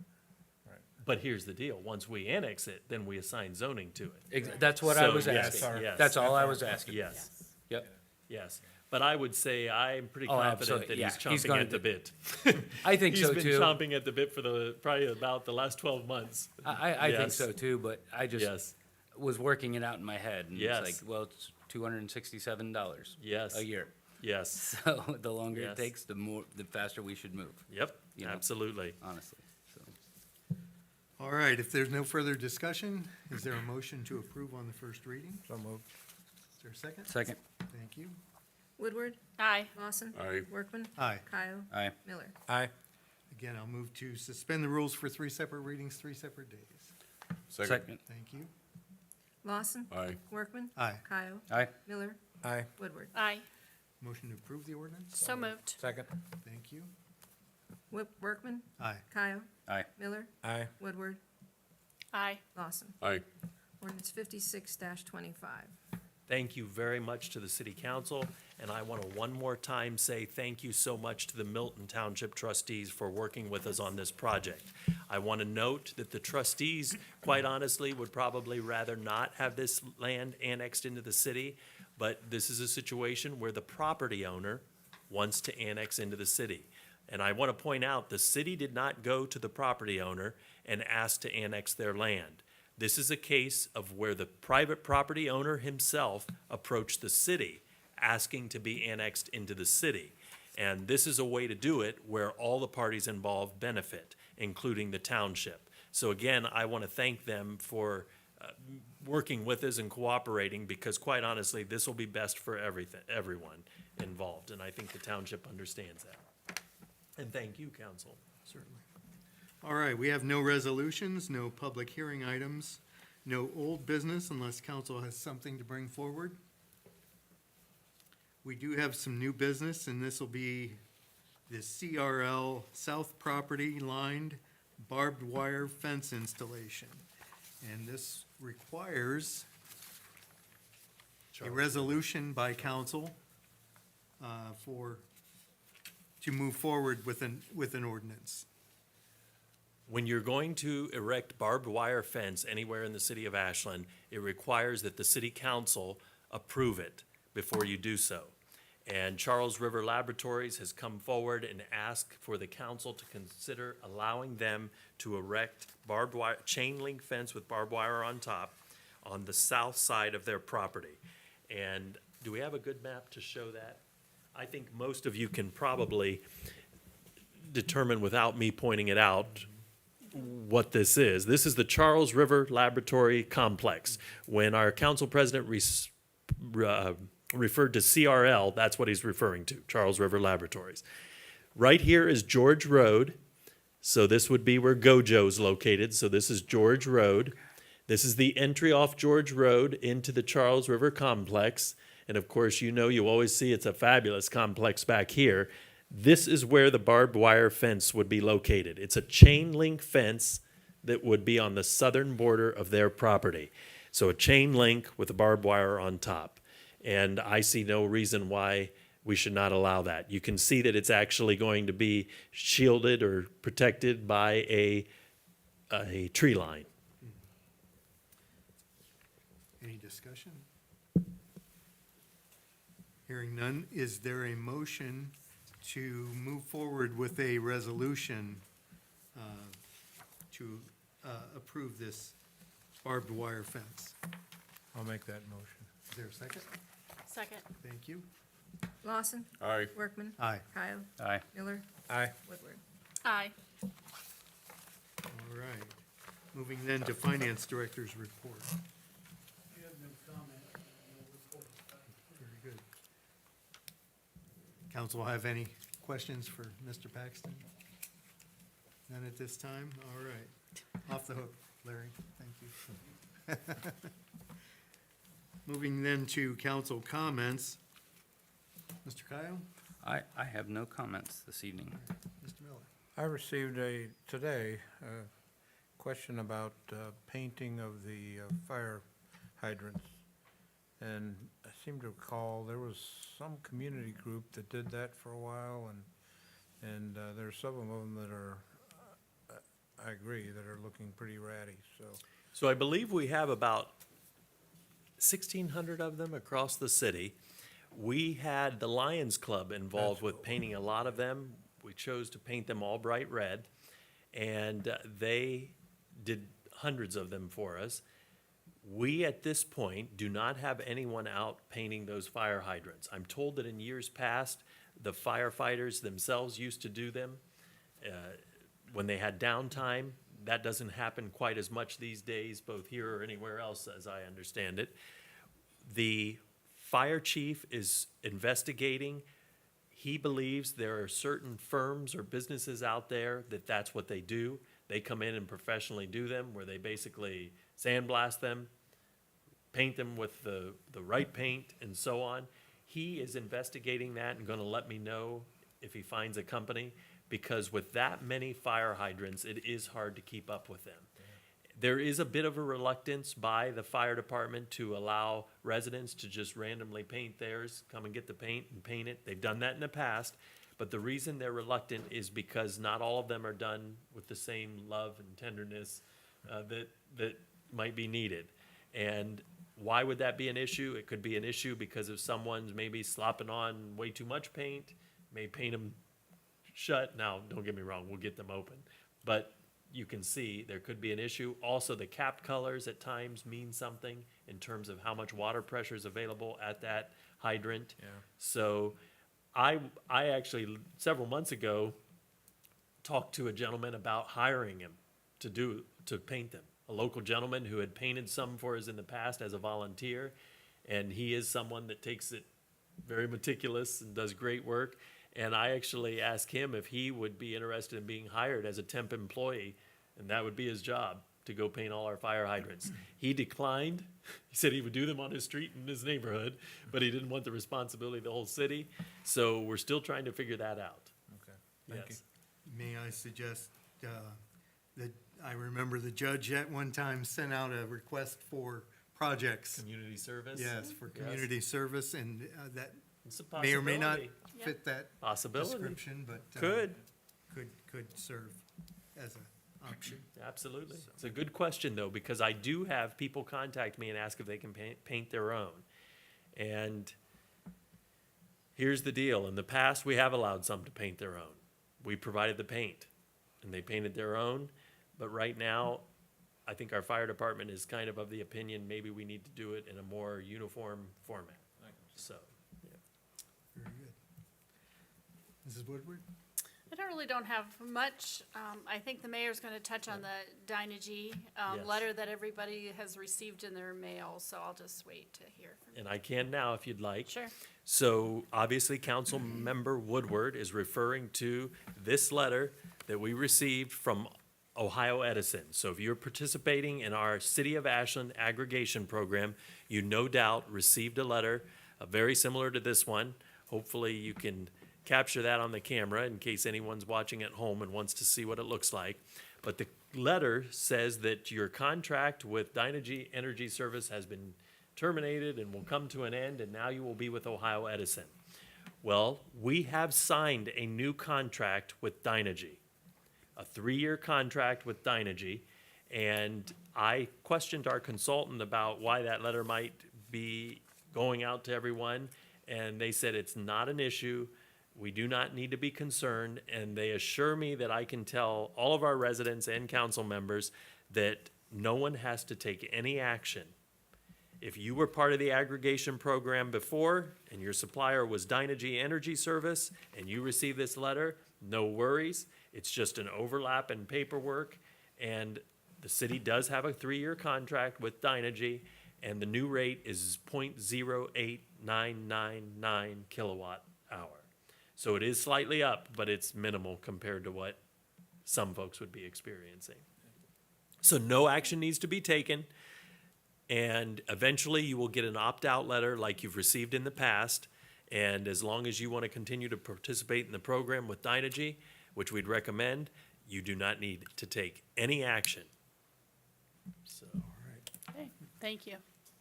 [SPEAKER 7] But here's the deal, once we annex it, then we assign zoning to it.
[SPEAKER 6] That's what I
[SPEAKER 7] So,
[SPEAKER 6] was
[SPEAKER 7] yes,
[SPEAKER 6] asking,
[SPEAKER 7] yes.
[SPEAKER 6] that's all I was asking.
[SPEAKER 7] Yes,
[SPEAKER 6] Yep,
[SPEAKER 7] yes. But I would say I'm pretty
[SPEAKER 6] Oh,
[SPEAKER 7] confident
[SPEAKER 6] absolutely,
[SPEAKER 7] that
[SPEAKER 6] yeah,
[SPEAKER 7] he's
[SPEAKER 6] he's
[SPEAKER 7] chomping
[SPEAKER 6] gonna
[SPEAKER 7] at the bit.
[SPEAKER 6] I think so
[SPEAKER 7] He's
[SPEAKER 6] too.
[SPEAKER 7] been chomping at the bit for probably about the last 12 months.
[SPEAKER 6] I think
[SPEAKER 7] Yes.
[SPEAKER 6] so too, but I just
[SPEAKER 7] Yes,
[SPEAKER 6] was working it out in my head, and
[SPEAKER 7] Yes.
[SPEAKER 6] it's like, well, it's $267
[SPEAKER 7] yes,
[SPEAKER 6] a year.
[SPEAKER 7] yes,
[SPEAKER 6] So the longer
[SPEAKER 7] Yes.
[SPEAKER 6] it takes, the faster we should move,
[SPEAKER 7] yep,
[SPEAKER 6] You know.
[SPEAKER 7] absolutely.
[SPEAKER 6] honestly, so.
[SPEAKER 4] All right, if there's no further discussion, is there a motion to approve on the first reading?
[SPEAKER 5] So moved.
[SPEAKER 4] Is there a second?
[SPEAKER 6] Second,
[SPEAKER 4] Thank you.
[SPEAKER 1] Woodward,
[SPEAKER 2] Aye.
[SPEAKER 1] Lawson.
[SPEAKER 3] Aye.
[SPEAKER 1] Workman,
[SPEAKER 4] Aye.
[SPEAKER 1] Kyle,
[SPEAKER 6] aye.
[SPEAKER 1] Miller.
[SPEAKER 5] Aye.
[SPEAKER 4] Again, I'll move to suspend the rules for 3 separate readings, 3 separate days.
[SPEAKER 6] Second,
[SPEAKER 4] Thank you.
[SPEAKER 1] Lawson.
[SPEAKER 3] Aye.
[SPEAKER 1] Workman.
[SPEAKER 4] Aye.
[SPEAKER 1] Kyle,
[SPEAKER 6] aye.
[SPEAKER 1] Miller,
[SPEAKER 5] Aye.
[SPEAKER 1] Woodward.
[SPEAKER 2] Aye.
[SPEAKER 4] Motion to approve the ordinance?
[SPEAKER 2] So moved.
[SPEAKER 5] Second.
[SPEAKER 4] Thank you.
[SPEAKER 1] Workman,
[SPEAKER 4] Aye.
[SPEAKER 1] Kyle,
[SPEAKER 6] Aye.
[SPEAKER 1] Miller,
[SPEAKER 5] Aye.
[SPEAKER 1] Woodward,
[SPEAKER 2] Aye.
[SPEAKER 1] Lawson.
[SPEAKER 3] Aye.
[SPEAKER 1] Ordinance 56-25.
[SPEAKER 7] Thank you very much to the city council, and I want to one more time say thank you so much to the Milton Township trustees for working with us on this project. I want to note that the trustees, quite honestly, would probably rather not have this land annexed into the city, but this is a situation where the property owner wants to annex into the city. And I want to point out, the city did not go to the property owner and ask to annex their land. This is a case of where the private property owner himself approached the city, asking to be annexed into the city. And this is a way to do it where all the parties involved benefit, including the township. So again, I want to thank them for working with us and cooperating, because quite honestly, this will be best for everyone involved, and I think the township understands that. And thank you, council.
[SPEAKER 4] Certainly. All right, we have no resolutions, no public hearing items, no old business unless council has something to bring forward. We do have some new business, and this will be the CRL South Property Lined Barbed Wire Fence Installation. And this requires a resolution by council to move forward with an ordinance.
[SPEAKER 7] When you're going to erect barbed wire fence anywhere in the city of Ashland, it requires that the city council approve it before you do so. And Charles River Laboratories has come forward and asked for the council to consider allowing them to erect barbed wire, chain link fence with barbed wire on top on the south side of their property. And do we have a good map to show that? I think most of you can probably determine without me pointing it out what this is. This is the Charles River Laboratory Complex. When our council president referred to CRL, that's what he's referring to, Charles River Laboratories. Right here is George Road. So this would be where Gojo's located. So this is George Road. This is the entry off George Road into the Charles River Complex. And of course, you know, you always see it's a fabulous complex back here. This is where the barbed wire fence would be located. It's a chain link fence that would be on the southern border of their property. So a chain link with a barbed wire on top. And I see no reason why we should not allow that. You can see that it's actually going to be shielded or protected by a tree line.
[SPEAKER 4] Any discussion? Hearing none, is there a motion to move forward with a resolution to approve this barbed wire fence?
[SPEAKER 5] I'll make that motion.
[SPEAKER 4] Is there a second?
[SPEAKER 2] Second.
[SPEAKER 4] Thank you.
[SPEAKER 1] Lawson.
[SPEAKER 3] Aye.
[SPEAKER 1] Workman.
[SPEAKER 4] Aye.
[SPEAKER 1] Kyle.
[SPEAKER 6] Aye.
[SPEAKER 1] Miller.
[SPEAKER 5] Aye.
[SPEAKER 1] Woodward.
[SPEAKER 2] Aye.
[SPEAKER 4] All right. Moving then to Finance Director's report. Very good. Council have any questions for Mr. Paxton? None at this time? All right. Off the hook, Larry. Thank you. Moving then to council comments. Mr. Kyle?
[SPEAKER 6] I have no comments this evening.
[SPEAKER 4] Mr. Miller?
[SPEAKER 5] I received today, a question about painting of the fire hydrants. And I seem to recall there was some community group that did that for a while, and there's some of them that are, I agree, that are looking pretty ratty, so.
[SPEAKER 7] So I believe we have about 1,600 of them across the city. We had the Lions Club involved with painting a lot of them. We chose to paint them all bright red, and they did hundreds of them for us. We, at this point, do not have anyone out painting those fire hydrants. I'm told that in years past, the firefighters themselves used to do them when they had downtime. That doesn't happen quite as much these days, both here or anywhere else, as I understand it. The fire chief is investigating. He believes there are certain firms or businesses out there that that's what they do. They come in and professionally do them, where they basically sandblast them, paint them with the right paint, and so on. He is investigating that and gonna let me know if he finds a company, because with that many fire hydrants, it is hard to keep up with them. There is a bit of a reluctance by the fire department to allow residents to just randomly paint theirs, come and get the paint and paint it. They've done that in the past, but the reason they're reluctant is because not all of them are done with the same love and tenderness that might be needed. And why would that be an issue? It could be an issue because if someone's maybe slopping on way too much paint, may paint them shut. Now, don't get me wrong, we'll get them open. But you can see there could be an issue. Also, the cap colors at times mean something in terms of how much water pressure is available at that hydrant.
[SPEAKER 5] Yeah.
[SPEAKER 7] So I actually, several months ago, talked to a gentleman about hiring him to paint them. A local gentleman who had painted some for us in the past as a volunteer. And he is someone that takes it very meticulous and does great work. And I actually asked him if he would be interested in being hired as a temp employee, and that would be his job, to go paint all our fire hydrants. He declined. He said he would do them on his street in his neighborhood, but he didn't want the responsibility of the whole city. So we're still trying to figure that out.
[SPEAKER 5] Okay, thank you.
[SPEAKER 7] Yes.
[SPEAKER 4] May I suggest that I remember the judge at one time sent out a request for projects.
[SPEAKER 7] Community service?
[SPEAKER 4] Yes, for
[SPEAKER 7] Yes.
[SPEAKER 4] community service, and that
[SPEAKER 7] It's a
[SPEAKER 4] may or may not
[SPEAKER 7] possibility.
[SPEAKER 4] fit that
[SPEAKER 7] Possibility.
[SPEAKER 4] description, but.
[SPEAKER 7] Could,
[SPEAKER 4] Could serve as an option.
[SPEAKER 7] absolutely. It's a good question, though, because I do have people contact me and ask if they can paint their own. And here's the deal. In the past, we have allowed some to paint their own. We provided the paint, and they painted their own. But right now, I think our fire department is kind of the opinion, maybe we need to do it in a more uniform format. So, yeah.
[SPEAKER 4] Very good. Mrs. Woodward?
[SPEAKER 2] I don't have much. I think the mayor's gonna touch on the Dynegy,
[SPEAKER 7] Yes.
[SPEAKER 2] letter that everybody has received in their mail, so I'll just wait to hear from you.
[SPEAKER 7] And I can now if you'd like.
[SPEAKER 2] Sure.
[SPEAKER 7] So obviously, Council Member Woodward is referring to this letter that we received from Ohio Edison. So if you're participating in our City of Ashland aggregation program, you no doubt received a letter very similar to this one. Hopefully, you can capture that on the camera in case anyone's watching at home and wants to see what it looks like. But the letter says that your contract with Dynegy Energy Service has been terminated and will come to an end, and now you will be with Ohio Edison. Well, we have signed a new contract with Dynegy, a 3-year contract with Dynegy, and I questioned our consultant about why that letter might be going out to everyone, and they said it's not an issue. We do not need to be concerned, and they assure me that I can tell all of our residents and council members that no one has to take any action. If you were part of the aggregation program before, and your supplier was Dynegy Energy Service, and you received this letter, no worries. It's just an overlap in paperwork, and the city does have a 3-year contract with Dynegy, and the new rate is 0.08999 kilowatt hour. So it is slightly up, but it's minimal compared to what some folks would be experiencing. So no action needs to be taken, and eventually you will get an opt-out letter like you've received in the past. And as long as you want to continue to participate in the program with Dynegy, which we'd recommend, you do not need to take any action. So,
[SPEAKER 2] Okay, thank you.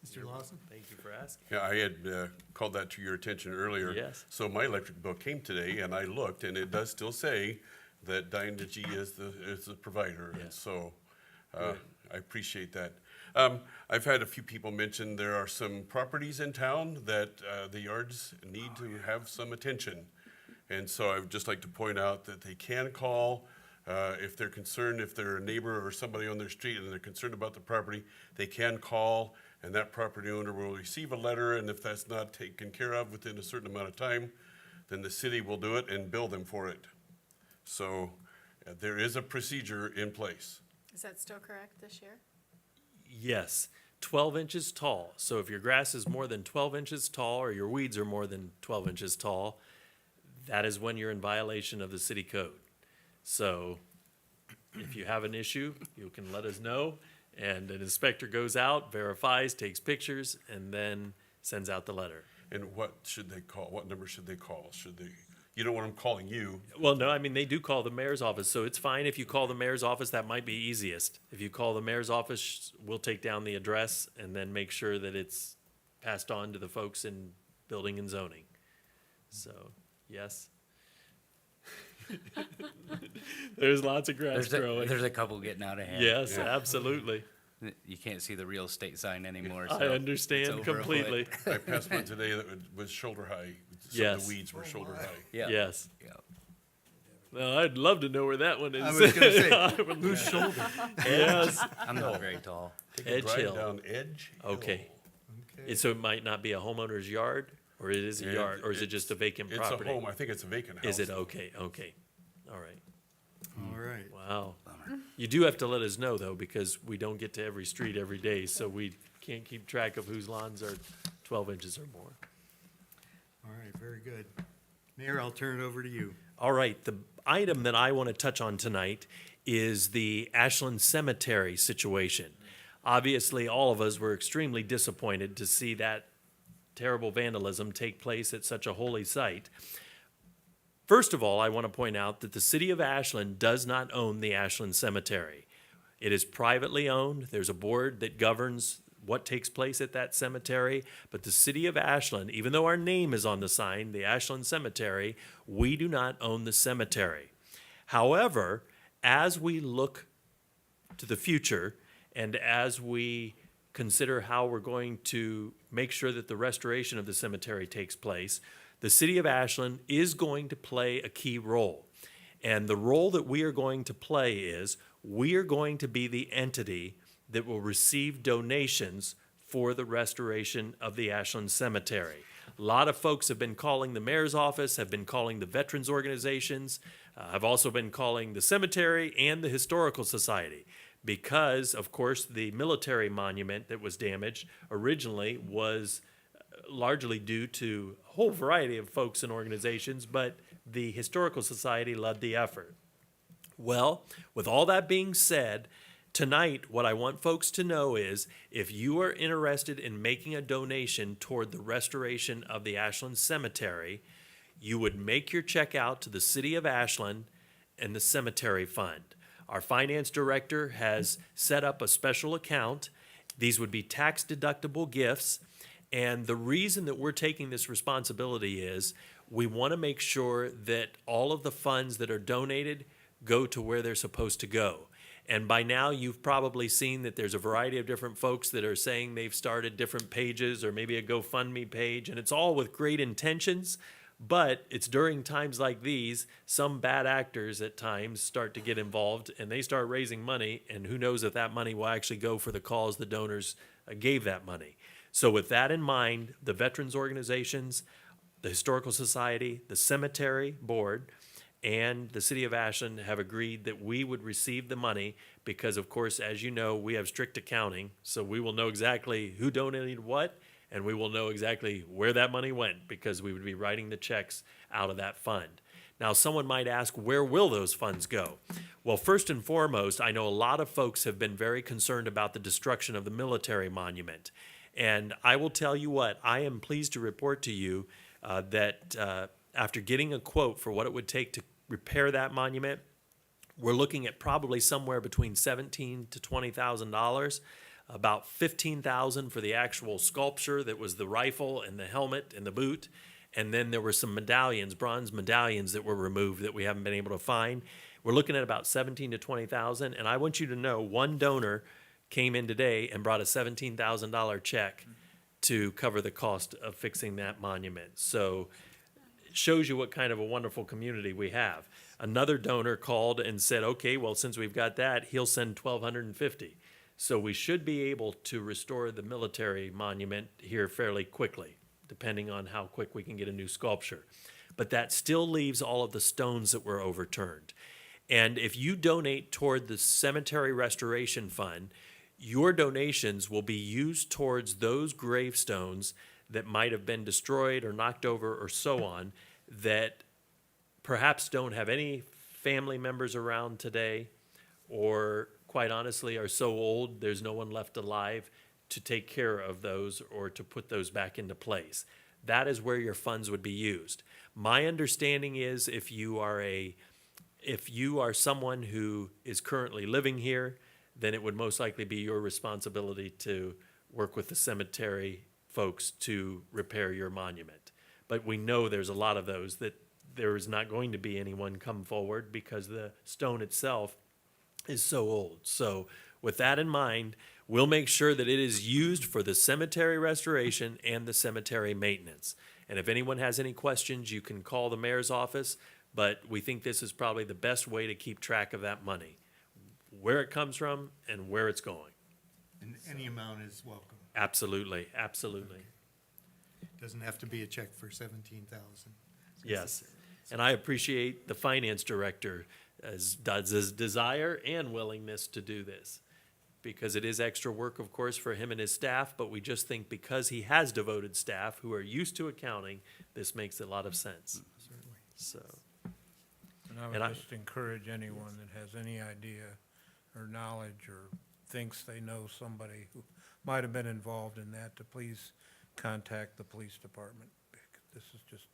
[SPEAKER 4] Mr. Lawson?
[SPEAKER 7] thank you for asking.
[SPEAKER 3] Yeah, I had called that to your attention earlier.
[SPEAKER 7] Yes.
[SPEAKER 3] So my electric bill came today, and I looked, and it does still say that Dynegy is the provider,
[SPEAKER 7] Yeah.
[SPEAKER 3] and so I appreciate that. I've had a few people mention there are some properties in town that the yards need to have some attention. And so I would just like to point out that they can call if they're concerned, if they're a neighbor or somebody on their street and they're concerned about the property, they can call, and that property owner will receive a letter, and if that's not taken care of within a certain amount of time, then the city will do it and bill them for it. So there is a procedure in place.
[SPEAKER 2] Is that still correct this year?
[SPEAKER 7] Yes, 12 inches tall. So if your grass is more than 12 inches tall, or your weeds are more than 12 inches tall, that is when you're in violation of the city code. So if you have an issue, you can let us know, and an inspector goes out, verifies, takes pictures, and then sends out the letter.
[SPEAKER 3] And what should they call? What number should they call? Should they, you don't want them calling you.
[SPEAKER 7] Well, no, I mean, they do call the mayor's office, so it's fine if you call the mayor's office. That might be easiest. If you call the mayor's office, we'll take down the address and then make sure that it's passed on to the folks in building and zoning. So, yes. There's lots of grass growing.
[SPEAKER 6] There's a couple getting out of hand.
[SPEAKER 7] Yes, absolutely.
[SPEAKER 6] You can't see the real estate sign anymore,
[SPEAKER 7] I
[SPEAKER 6] so it's
[SPEAKER 7] understand
[SPEAKER 6] over a foot.
[SPEAKER 7] completely.
[SPEAKER 3] I passed one today that was shoulder high. Some of
[SPEAKER 7] Yes.
[SPEAKER 3] the weeds were shoulder high.
[SPEAKER 6] Yeah.
[SPEAKER 7] Yes.
[SPEAKER 6] Yeah.
[SPEAKER 7] Well, I'd love to know where that one is.
[SPEAKER 4] I was gonna say,
[SPEAKER 7] I would-
[SPEAKER 4] whose shoulder?
[SPEAKER 7] Yes,
[SPEAKER 6] I'm not very tall.
[SPEAKER 3] Take a
[SPEAKER 7] Edge
[SPEAKER 3] drive
[SPEAKER 7] Hill.
[SPEAKER 3] down Edge Hill.
[SPEAKER 7] okay.
[SPEAKER 4] Okay.
[SPEAKER 7] So it might not be a homeowner's yard, or it is a
[SPEAKER 3] Yeah,
[SPEAKER 7] yard, or is it just a vacant
[SPEAKER 3] It's
[SPEAKER 7] property?
[SPEAKER 3] a home. I think it's a vacant house.
[SPEAKER 7] Is it? Okay, okay. All right.
[SPEAKER 4] All right.
[SPEAKER 7] Wow. You do have to let us know, though, because we don't get to every street every day, so we can't keep track of whose lawns are 12 inches or more.
[SPEAKER 4] All right, very good. Mayor, I'll turn it over to you.
[SPEAKER 7] All right, the item that I want to touch on tonight is the Ashland Cemetery situation. Obviously, all of us were extremely disappointed to see that terrible vandalism take place at such a holy site. First of all, I want to point out that the city of Ashland does not own the Ashland Cemetery. It is privately owned. There's a board that governs what takes place at that cemetery. But the city of Ashland, even though our name is on the sign, the Ashland Cemetery, we do not own the cemetery. However, as we look to the future and as we consider how we're going to make sure that the restoration of the cemetery takes place, the city of Ashland is going to play a key role. And the role that we are going to play is we are going to be the entity that will receive donations for the restoration of the Ashland Cemetery. A lot of folks have been calling the mayor's office, have been calling the veterans organizations, have also been calling the cemetery and the historical society, because, of course, the military monument that was damaged originally was largely due to a whole variety of folks and organizations, but the historical society led the effort. Well, with all that being said, tonight, what I want folks to know is if you are interested in making a donation toward the restoration of the Ashland Cemetery, you would make your check out to the City of Ashland and the Cemetery Fund. Our finance director has set up a special account. These would be tax-deductible gifts. And the reason that we're taking this responsibility is we want to make sure that all of the funds that are donated go to where they're supposed to go. And by now, you've probably seen that there's a variety of different folks that are saying they've started different pages or maybe a GoFundMe page, and it's all with great intentions. But it's during times like these, some bad actors at times start to get involved and they start raising money, and who knows if that money will actually go for the cause the donors gave that money. So with that in mind, the veterans organizations, the Historical Society, the Cemetery Board, and the City of Ashland have agreed that we would receive the money because, of course, as you know, we have strict accounting, so we will know exactly who donated what, and we will know exactly where that money went because we would be writing the checks out of that fund. Now, someone might ask, where will those funds go? Well, first and foremost, I know a lot of folks have been very concerned about the destruction of the military monument. And I will tell you what, I am pleased to report to you that after getting a quote for what it would take to repair that monument, we're looking at probably somewhere between $17,000 to $20,000, about $15,000 for the actual sculpture that was the rifle and the helmet and the boot, and then there were some medallions, bronze medallions that were removed that we haven't been able to find. We're looking at about $17,000 to $20,000, and I want you to know one donor came in today and brought a $17,000 check to cover the cost of fixing that monument. So it shows you what kind of a wonderful community we have. Another donor called and said, okay, well, since we've got that, he'll send $1,250. So we should be able to restore the military monument here fairly quickly, depending on how quick we can get a new sculpture. But that still leaves all of the stones that were overturned. And if you donate toward the Cemetery Restoration Fund, your donations will be used towards those gravestones that might have been destroyed or knocked over or so on, that perhaps don't have any family members around today, or quite honestly are so old there's no one left alive to take care of those or to put those back into place. That is where your funds would be used. My understanding is if you are someone who is currently living here, then it would most likely be your responsibility to work with the cemetery folks to repair your monument. But we know there's a lot of those that there is not going to be anyone come forward because the stone itself is so old. So with that in mind, we'll make sure that it is used for the cemetery restoration and the cemetery maintenance. And if anyone has any questions, you can call the mayor's office, but we think this is probably the best way to keep track of that money, where it comes from and where it's going.
[SPEAKER 4] And any amount is welcome.
[SPEAKER 7] Absolutely, absolutely.
[SPEAKER 4] Doesn't have to be a check for 17,000.
[SPEAKER 7] Yes. And I appreciate the finance director does his desire and willingness to do this, because it is extra work, of course, for him and his staff, but we just think because he has devoted staff who are used to accounting, this makes a lot of sense.
[SPEAKER 4] Certainly.
[SPEAKER 7] So,
[SPEAKER 5] And I
[SPEAKER 7] And I-
[SPEAKER 5] would just encourage anyone that has any idea or knowledge or thinks they know somebody who might have been involved in that, to please contact the police department. This is just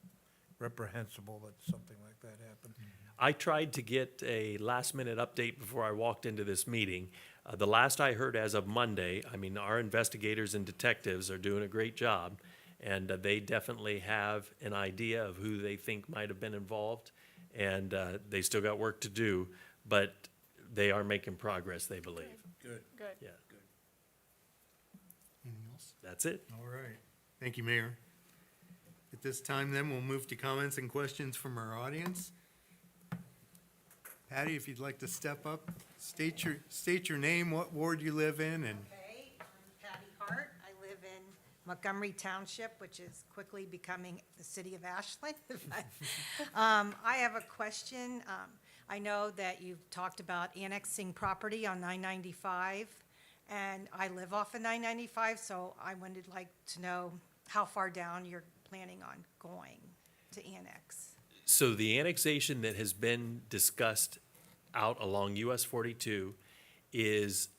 [SPEAKER 5] reprehensible that something like that happened.
[SPEAKER 7] I tried to get a last-minute update before I walked into this meeting. The last I heard as of Monday, I mean, our investigators and detectives are doing a great job, and they definitely have an idea of who they think might have been involved, and they still got work to do, but they are making progress, they believe.
[SPEAKER 5] Good.
[SPEAKER 2] Good.
[SPEAKER 7] Yeah,
[SPEAKER 4] Anything else?
[SPEAKER 7] that's it.
[SPEAKER 4] All right. Thank you, Mayor. At this time, then, we'll move to comments and questions from our audience. Patty, if you'd like to step up, state your name, what ward you live in, and
[SPEAKER 8] Okay, I'm Patty Hart. I live in Montgomery Township, which is quickly becoming the city of Ashland. I have a question. I know that you've talked about annexing property on 995, and I live off of 995, so I would like to know how far down you're planning on going to annex.
[SPEAKER 7] So the annexation that has been discussed out along US 42 is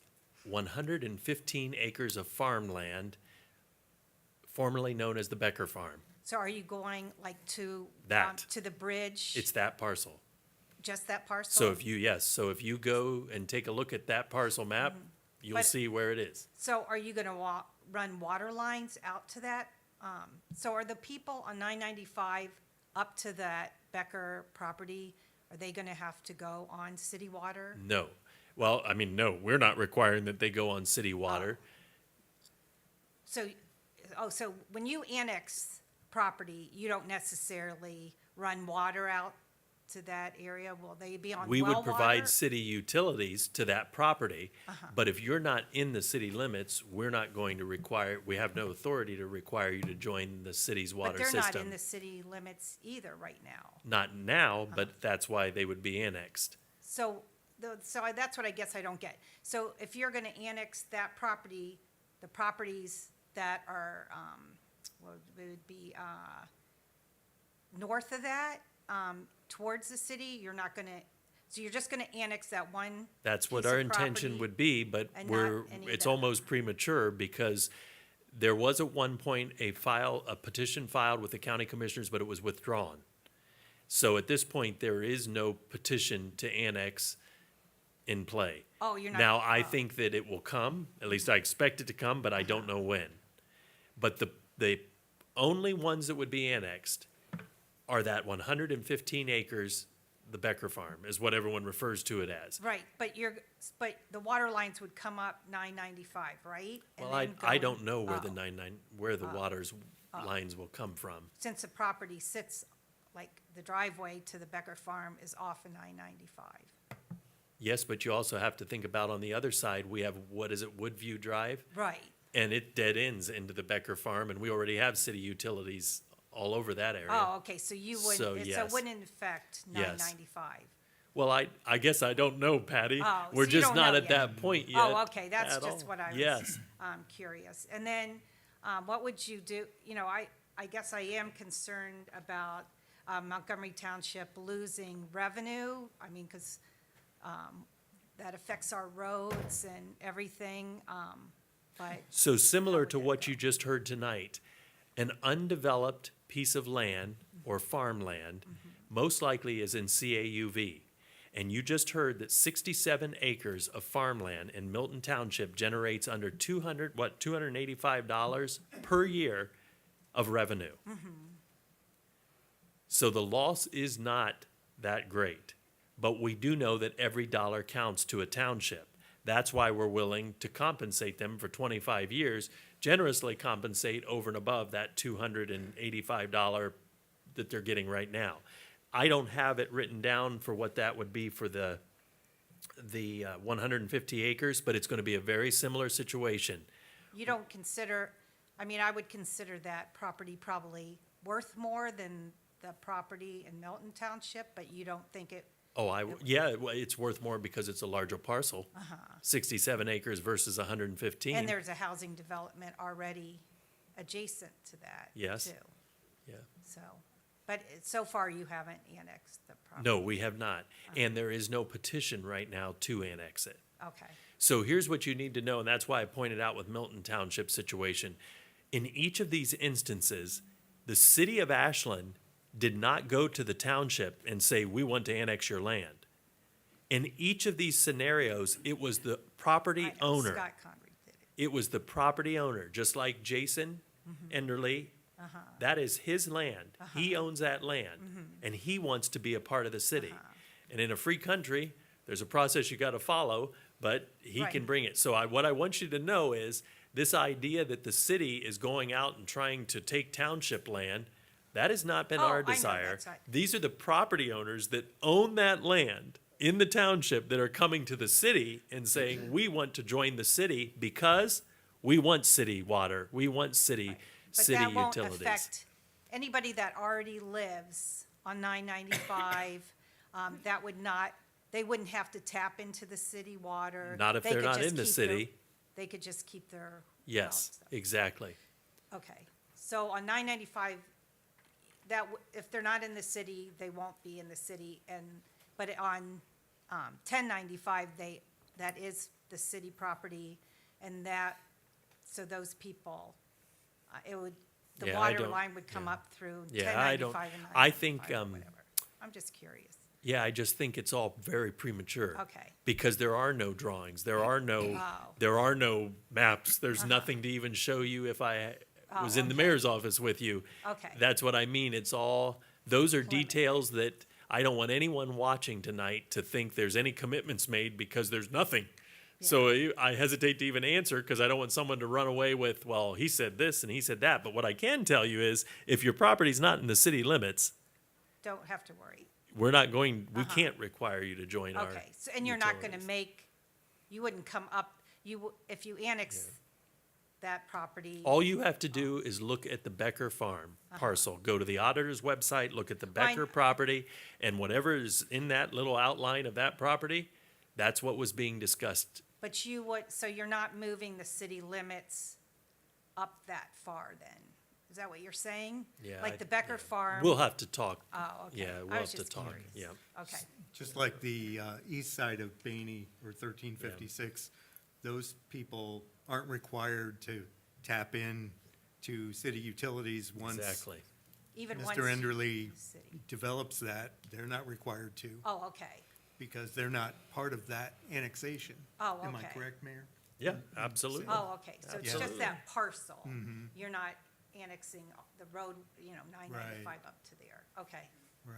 [SPEAKER 7] 115 acres of farmland, formerly known as the Becker Farm.
[SPEAKER 8] So are you going like to?
[SPEAKER 7] That.
[SPEAKER 8] To the bridge?
[SPEAKER 7] It's that parcel.
[SPEAKER 8] Just that parcel?
[SPEAKER 7] So if you go and take a look at that parcel map, you'll
[SPEAKER 8] But-
[SPEAKER 7] see where it is.
[SPEAKER 8] So are you gonna run water lines out to that? So are the people on 995 up to that Becker property, are they gonna have to go on city water?
[SPEAKER 7] No. Well, I mean, no, we're not requiring that they go on city water.
[SPEAKER 8] So, so when you annex property, you don't necessarily run water out to that area? Will they be on
[SPEAKER 7] We
[SPEAKER 8] well
[SPEAKER 7] would provide
[SPEAKER 8] water?
[SPEAKER 7] city utilities to that property,
[SPEAKER 8] Uh-huh.
[SPEAKER 7] but if you're not in the city limits, we're not going to require, we have no authority to require you to join the city's
[SPEAKER 8] But
[SPEAKER 7] water
[SPEAKER 8] they're
[SPEAKER 7] system.
[SPEAKER 8] not in the city limits either right now.
[SPEAKER 7] Not now,
[SPEAKER 8] Uh-huh.
[SPEAKER 7] but that's why they would be annexed.
[SPEAKER 8] So, that's what I guess I don't get. So if you're gonna annex that property, the properties that are, what would be, north of that, towards the city, you're not gonna, so you're just gonna annex that one
[SPEAKER 7] That's what
[SPEAKER 8] piece
[SPEAKER 7] our
[SPEAKER 8] of
[SPEAKER 7] intention
[SPEAKER 8] property
[SPEAKER 7] would be, but
[SPEAKER 8] and not any of
[SPEAKER 7] it's
[SPEAKER 8] that.
[SPEAKER 7] almost premature because there was at one point a petition filed with the county commissioners, but it was withdrawn. So at this point, there is no petition to annex in play.
[SPEAKER 8] Oh, you're not.
[SPEAKER 7] Now, I
[SPEAKER 8] oh.
[SPEAKER 7] think that it will come, at least I expect it to come, but I don't know when. But the only ones that would be annexed are that 115 acres, the Becker Farm, is what everyone refers to it as.
[SPEAKER 8] Right, but but the water lines would come up 995, right? And
[SPEAKER 7] Well,
[SPEAKER 8] then
[SPEAKER 7] I
[SPEAKER 8] go-
[SPEAKER 7] don't know where the
[SPEAKER 8] oh,
[SPEAKER 7] where the water's lines will come from.
[SPEAKER 8] Since the property sits, like, the driveway to the Becker Farm is off of 995.
[SPEAKER 7] Yes, but you also have to think about on the other side, we have, what is it, Woodview Drive?
[SPEAKER 8] Right,
[SPEAKER 7] And it dead ends into the Becker Farm, and we already have city utilities all over that area.
[SPEAKER 8] oh, okay, so you
[SPEAKER 7] So,
[SPEAKER 8] wouldn't, so it
[SPEAKER 7] yes.
[SPEAKER 8] wouldn't affect
[SPEAKER 7] Yes.
[SPEAKER 8] 995?
[SPEAKER 7] Well, I guess I don't know, Patty.
[SPEAKER 8] Oh,
[SPEAKER 7] We're
[SPEAKER 8] so you
[SPEAKER 7] just
[SPEAKER 8] don't
[SPEAKER 7] not
[SPEAKER 8] know
[SPEAKER 7] at
[SPEAKER 8] yet.
[SPEAKER 7] that point yet.
[SPEAKER 8] Oh, okay, that's
[SPEAKER 7] at
[SPEAKER 8] just
[SPEAKER 7] all.
[SPEAKER 8] what I was
[SPEAKER 7] Yes.
[SPEAKER 8] curious. And then, what would you do, I guess I am concerned about Montgomery Township losing revenue. I mean, because that affects our roads and everything, but,
[SPEAKER 7] So similar to what you just heard tonight, an undeveloped piece of land or farmland most likely is in CAUV. And you just heard that 67 acres of farmland in Milton Township generates under $285 per year of revenue. So the loss is not that great, but we do know that every dollar counts to a township. That's why we're willing to compensate them for 25 years, generously compensate over and above that $285 that they're getting right now. I don't have it written down for what that would be for the 150 acres, but it's going to be a very similar situation.
[SPEAKER 8] you don't consider, I mean, I would consider that property probably worth more than the property in Milton Township, but you don't think it,
[SPEAKER 7] Yeah, well, it's worth more because it's a larger parcel. 67 acres versus 115.
[SPEAKER 8] and there's a housing development already adjacent to that,
[SPEAKER 7] Yes.
[SPEAKER 8] too.
[SPEAKER 7] Yeah.
[SPEAKER 8] So, but so far you haven't annexed the property?
[SPEAKER 7] No, we have not. And there is no petition right now to annex it.
[SPEAKER 8] Okay,
[SPEAKER 7] So here's what you need to know, and that's why I pointed out with Milton Township situation. In each of these instances, the city of Ashland did not go to the township and say, we want to annex your land. In each of these scenarios, it was the property
[SPEAKER 8] I know
[SPEAKER 7] owner.
[SPEAKER 8] Scott Connery did it.
[SPEAKER 7] It was the property owner, just like Jason Enderly. That is his land. He owns that land, and he wants to be a part of the city. And in a free country, there's a process you got to follow, but he can
[SPEAKER 8] Right.
[SPEAKER 7] bring it. So what I want you to know is this idea that the city is going out and trying to take township land, that has not been
[SPEAKER 8] Oh, I
[SPEAKER 7] our
[SPEAKER 8] know,
[SPEAKER 7] desire.
[SPEAKER 8] that's right.
[SPEAKER 7] These are the property owners that own that land in the township that are coming to the city and saying, we want to join the city because we want city water, we want city
[SPEAKER 8] But
[SPEAKER 7] city
[SPEAKER 8] that won't
[SPEAKER 7] utilities.
[SPEAKER 8] affect anybody that already lives on 995, that would not, they wouldn't have to tap into the city water.
[SPEAKER 7] Not if
[SPEAKER 8] They
[SPEAKER 7] they're
[SPEAKER 8] could
[SPEAKER 7] not
[SPEAKER 8] just
[SPEAKER 7] in the
[SPEAKER 8] keep their-
[SPEAKER 7] city.
[SPEAKER 8] They could just keep their. well
[SPEAKER 7] Yes,
[SPEAKER 8] stuff.
[SPEAKER 7] exactly.
[SPEAKER 8] Okay, so on 995, if they're not in the city, they won't be in the city, but on 1095, that is the city property, and so those people, the
[SPEAKER 7] Yeah, I
[SPEAKER 8] water
[SPEAKER 7] don't-
[SPEAKER 8] line would come
[SPEAKER 7] yeah.
[SPEAKER 8] up through
[SPEAKER 7] Yeah, I don't-
[SPEAKER 8] 1095 and
[SPEAKER 7] I think,
[SPEAKER 8] 995 or whatever. I'm just curious.
[SPEAKER 7] Yeah, I just think it's all very premature.
[SPEAKER 8] Okay.
[SPEAKER 7] Because there are no drawings, there are no maps, there's nothing to even show you if I was in the
[SPEAKER 8] okay.
[SPEAKER 7] mayor's office with you.
[SPEAKER 8] Okay.
[SPEAKER 7] That's what I mean, it's all, those are
[SPEAKER 8] Preliminary.
[SPEAKER 7] details that I don't want anyone watching tonight to think there's any commitments made because there's nothing. So I hesitate to even answer because I don't want someone to run away with, well, he said this and he said that. But what I can tell you is if your property's not in the city limits,
[SPEAKER 8] Don't have to worry.
[SPEAKER 7] we can't require you to join our.
[SPEAKER 8] Okay, so, and you're not gonna
[SPEAKER 7] utilities.
[SPEAKER 8] you wouldn't come up, if you annex that property.
[SPEAKER 7] All you have to do is look at the Becker Farm parcel. Go to the auditor's website, look at the Becker property, and whatever is in that little outline of that property, that's what was being discussed.
[SPEAKER 8] But so you're not moving the city limits up that far then? Is that what you're saying?
[SPEAKER 7] Yeah,
[SPEAKER 8] Like the Becker Farm?
[SPEAKER 7] We'll have to talk.
[SPEAKER 8] Oh, okay.
[SPEAKER 7] Yeah, we'll
[SPEAKER 8] I
[SPEAKER 7] have
[SPEAKER 8] was
[SPEAKER 7] to
[SPEAKER 8] just
[SPEAKER 7] talk,
[SPEAKER 8] curious.
[SPEAKER 7] yeah.
[SPEAKER 8] Okay,
[SPEAKER 4] Just like the east side of Baney or 1356, those people aren't required to tap in to city utilities once
[SPEAKER 7] Exactly.
[SPEAKER 8] even once.
[SPEAKER 4] Mr. Enderly
[SPEAKER 8] City.
[SPEAKER 4] develops that. They're not required to
[SPEAKER 8] Oh, okay.
[SPEAKER 4] because they're not part of that annexation.
[SPEAKER 8] Oh,
[SPEAKER 4] Am I
[SPEAKER 8] okay.
[SPEAKER 4] correct, Mayor?
[SPEAKER 7] Yeah, absolutely.
[SPEAKER 8] Oh, okay, so it's just
[SPEAKER 7] Absolutely.
[SPEAKER 8] that parcel.
[SPEAKER 4] Mm-hmm.
[SPEAKER 8] You're not annexing the road, 995
[SPEAKER 4] Right.
[SPEAKER 8] up to there. Okay,
[SPEAKER 4] Right.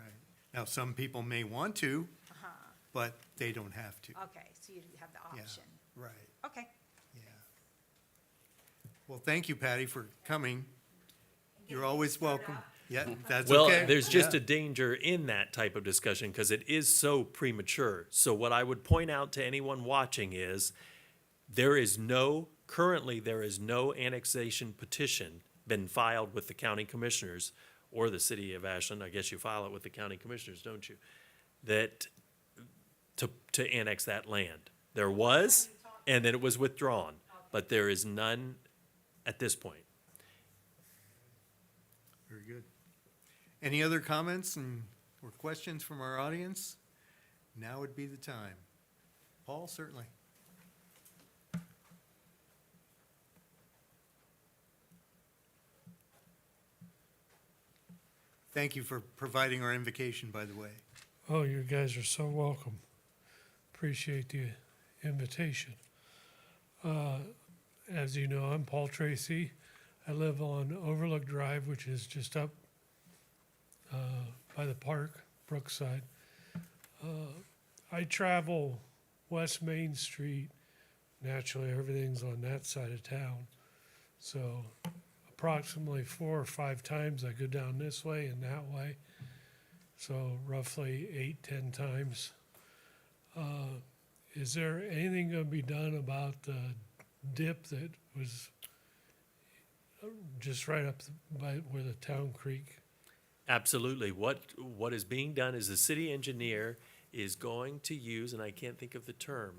[SPEAKER 4] Now, some people may want to,
[SPEAKER 8] uh-huh,
[SPEAKER 4] but they don't have to.
[SPEAKER 8] okay, so you have the
[SPEAKER 4] Yeah,
[SPEAKER 8] option.
[SPEAKER 4] right,
[SPEAKER 8] Okay,
[SPEAKER 4] yeah. Well, thank you, Patty, for coming. You're always welcome. Yeah, that's
[SPEAKER 7] Well,
[SPEAKER 4] okay.
[SPEAKER 7] there's just
[SPEAKER 4] Yeah.
[SPEAKER 7] a danger in that type of discussion because it is so premature. So what I would point out to anyone watching is currently there is no annexation petition been filed with the county commissioners or the city of Ashland. I guess you file it with the county commissioners, don't you? That to annex that land. There was, and then it was withdrawn, but there is none at this point.
[SPEAKER 4] Very good. Any other comments or questions from our audience? Now would be the time. Paul, certainly. Thank you for providing our invocation, by the way.
[SPEAKER 9] Oh, you guys are so welcome. Appreciate the invitation. As you know, I'm Paul Tracy. I live on Overlook Drive, which is just up by the park, Brookside. I travel West Main Street. Naturally, everything's on that side of town. So approximately 4 or 5 times I go down this way and that way. So roughly 8, 10 times. Is there anything going to be done about the dip that was just right up by where the town creek?
[SPEAKER 7] Absolutely. What is being done is the city engineer is going to use, and I can't think of the term,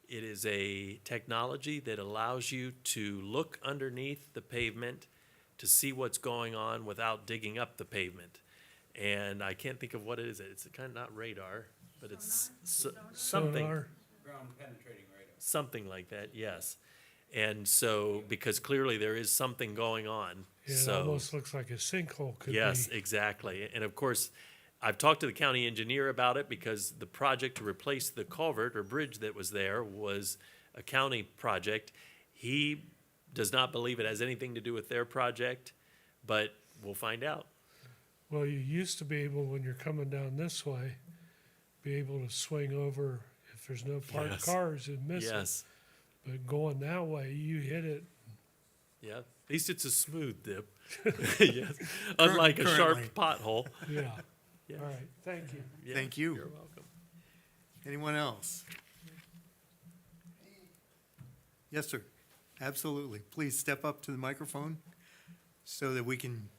[SPEAKER 7] it is a technology that allows you to look underneath the pavement to see what's going on without digging up the pavement. And I can't think of what it is. It's kind of not radar, but it's something.
[SPEAKER 9] Sonar?
[SPEAKER 7] Something like that, yes. And so, because clearly there is something going on,
[SPEAKER 9] It
[SPEAKER 7] so.
[SPEAKER 9] almost looks like a sinkhole could be.
[SPEAKER 7] Yes, exactly. And of course, I've talked to the county engineer about it because the project to replace the culvert or bridge that was there was a county project. He does not believe it has anything to do with their project, but we'll find out.
[SPEAKER 9] Well, you used to be able, when you're coming down this way, be able to swing over if there's no parked
[SPEAKER 7] Yes.
[SPEAKER 9] cars and miss it.
[SPEAKER 7] Yes,
[SPEAKER 9] But going that way, you hit it.
[SPEAKER 7] yeah. At least it's a smooth dip. Yes, unlike a sharp
[SPEAKER 4] Currently.
[SPEAKER 7] pothole.
[SPEAKER 9] Yeah.
[SPEAKER 7] Yeah.
[SPEAKER 9] All right. Thank you.
[SPEAKER 7] Yeah,
[SPEAKER 4] Thank you.
[SPEAKER 7] You're welcome.
[SPEAKER 4] Anyone else? Yes, sir. Absolutely. Please step up to the microphone so that we can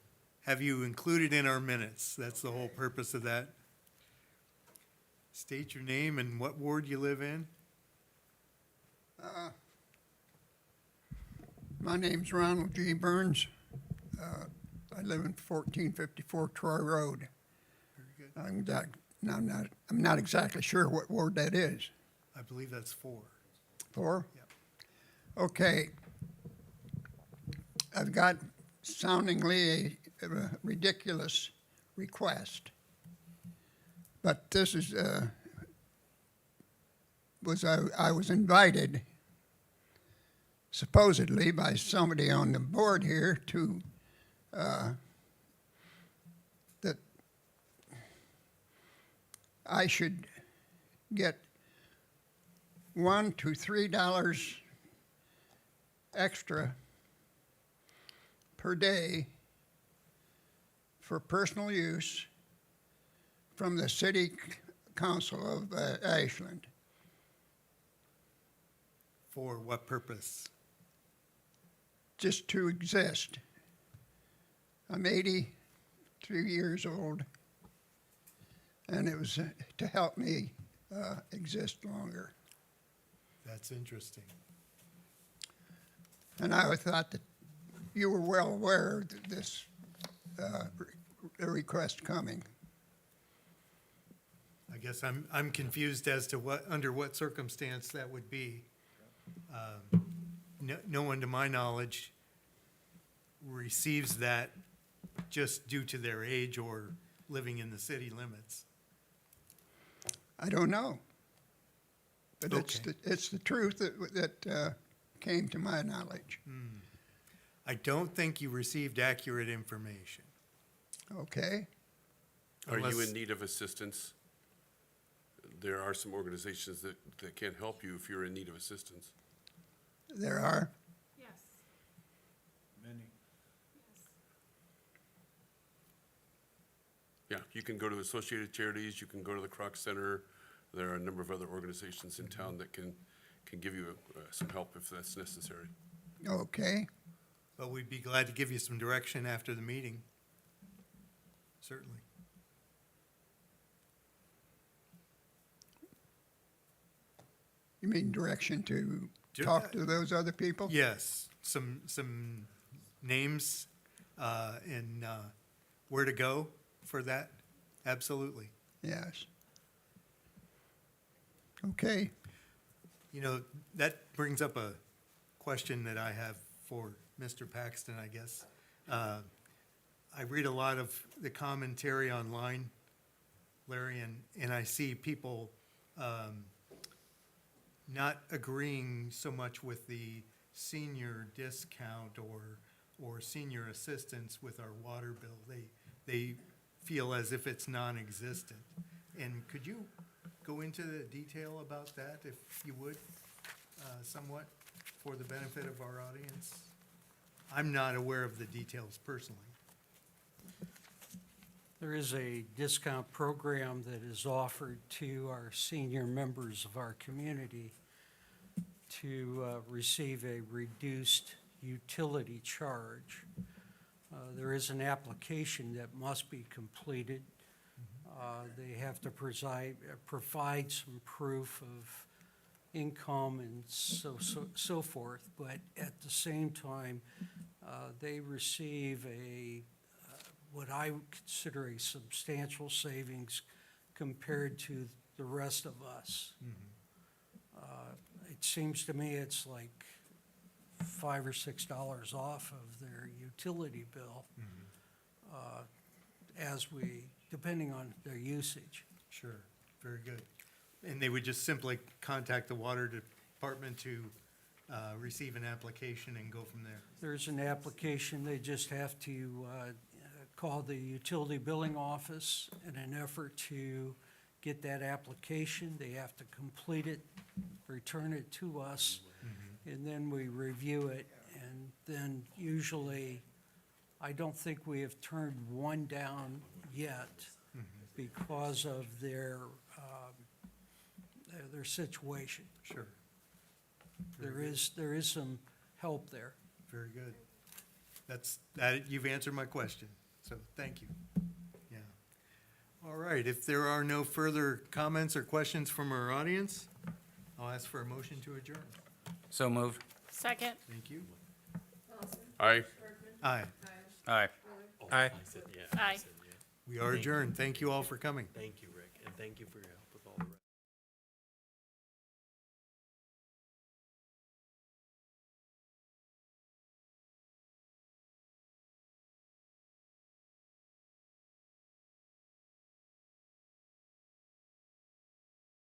[SPEAKER 4] have you included in our minutes. That's the whole purpose of that. State your name and what ward you live in.
[SPEAKER 10] My name's Ronald G. Burns. I live in 1454 Troy Road.
[SPEAKER 4] Very good.
[SPEAKER 10] I'm not exactly sure what ward that is.
[SPEAKER 4] I believe that's 4.
[SPEAKER 10] 4?
[SPEAKER 4] Yep.
[SPEAKER 10] Okay. I've got soundingly a ridiculous request. But this is, I was invited supposedly by somebody on the board here to, that I should get $1 to $3 extra per day for personal use from the city council of Ashland.
[SPEAKER 4] For what purpose?
[SPEAKER 10] Just to exist. I'm 83 years old, and it was to help me exist longer.
[SPEAKER 4] That's interesting.
[SPEAKER 10] And I thought that you were well aware of this request coming.
[SPEAKER 4] I guess I'm confused as to what, under what circumstance that would be. No one, to my knowledge, receives that just due to their age or living in the city limits.
[SPEAKER 10] I don't know. But
[SPEAKER 4] Okay.
[SPEAKER 10] it's the truth that came to my knowledge.
[SPEAKER 4] I don't think you received accurate information.
[SPEAKER 10] Okay?
[SPEAKER 3] Are you
[SPEAKER 4] Unless-
[SPEAKER 3] in need of assistance? There are some organizations that can help you if you're in need of assistance.
[SPEAKER 10] There are.
[SPEAKER 2] Yes.
[SPEAKER 3] Yeah, you can go to Associated Charities, you can go to the Kroc Center. There are a number of other organizations in town that can give you some help if that's necessary.
[SPEAKER 10] Okay.
[SPEAKER 4] But we'd be glad to give you some direction after the meeting. Certainly.
[SPEAKER 10] You mean direction to
[SPEAKER 4] Dir-
[SPEAKER 10] talk to those other people?
[SPEAKER 4] Yes, some names and where to go for that, absolutely.
[SPEAKER 10] Yes. Okay.
[SPEAKER 4] You know, that brings up a question that I have for Mr. Paxton, I guess. I read a lot of the commentary online, Larry, and I see people not agreeing so much with the senior discount or senior assistance with our water bill. They feel as if it's non-existent. And could you go into the detail about that, if you would, somewhat, for the benefit of our audience? I'm not aware of the details personally.
[SPEAKER 11] There is a discount program that is offered to our senior members of our community to receive a reduced utility charge. There is an application that must be completed. They have to provide some proof of income and so forth, but at the same time, they receive what I would consider a substantial savings compared to the rest of us. It seems to me it's like $5 or $6 off of their utility bill, depending on their usage.
[SPEAKER 4] Sure, very good. And they would just simply contact the water department to receive an application and go from there?
[SPEAKER 11] There's an application, they just have to call the utility billing office in an effort to get that application. They have to complete it, return it to us, and then we review it. And then usually, I don't think we have turned one down yet because of their situation.
[SPEAKER 4] Sure,
[SPEAKER 11] There is some help there.
[SPEAKER 4] very good. You've answered my question, so thank you. Yeah. All right, if there are no further comments or questions from our audience, I'll ask for a motion to adjourn.
[SPEAKER 6] So moved.
[SPEAKER 2] Second.
[SPEAKER 4] Thank you.
[SPEAKER 3] Aye.
[SPEAKER 4] Aye,
[SPEAKER 6] Aye.
[SPEAKER 5] Aye.
[SPEAKER 7] I said, yeah.
[SPEAKER 2] Aye.
[SPEAKER 7] I said, yeah.
[SPEAKER 4] we are adjourned. Thank you all for coming.
[SPEAKER 7] Thank you, Rick, and thank you for your help.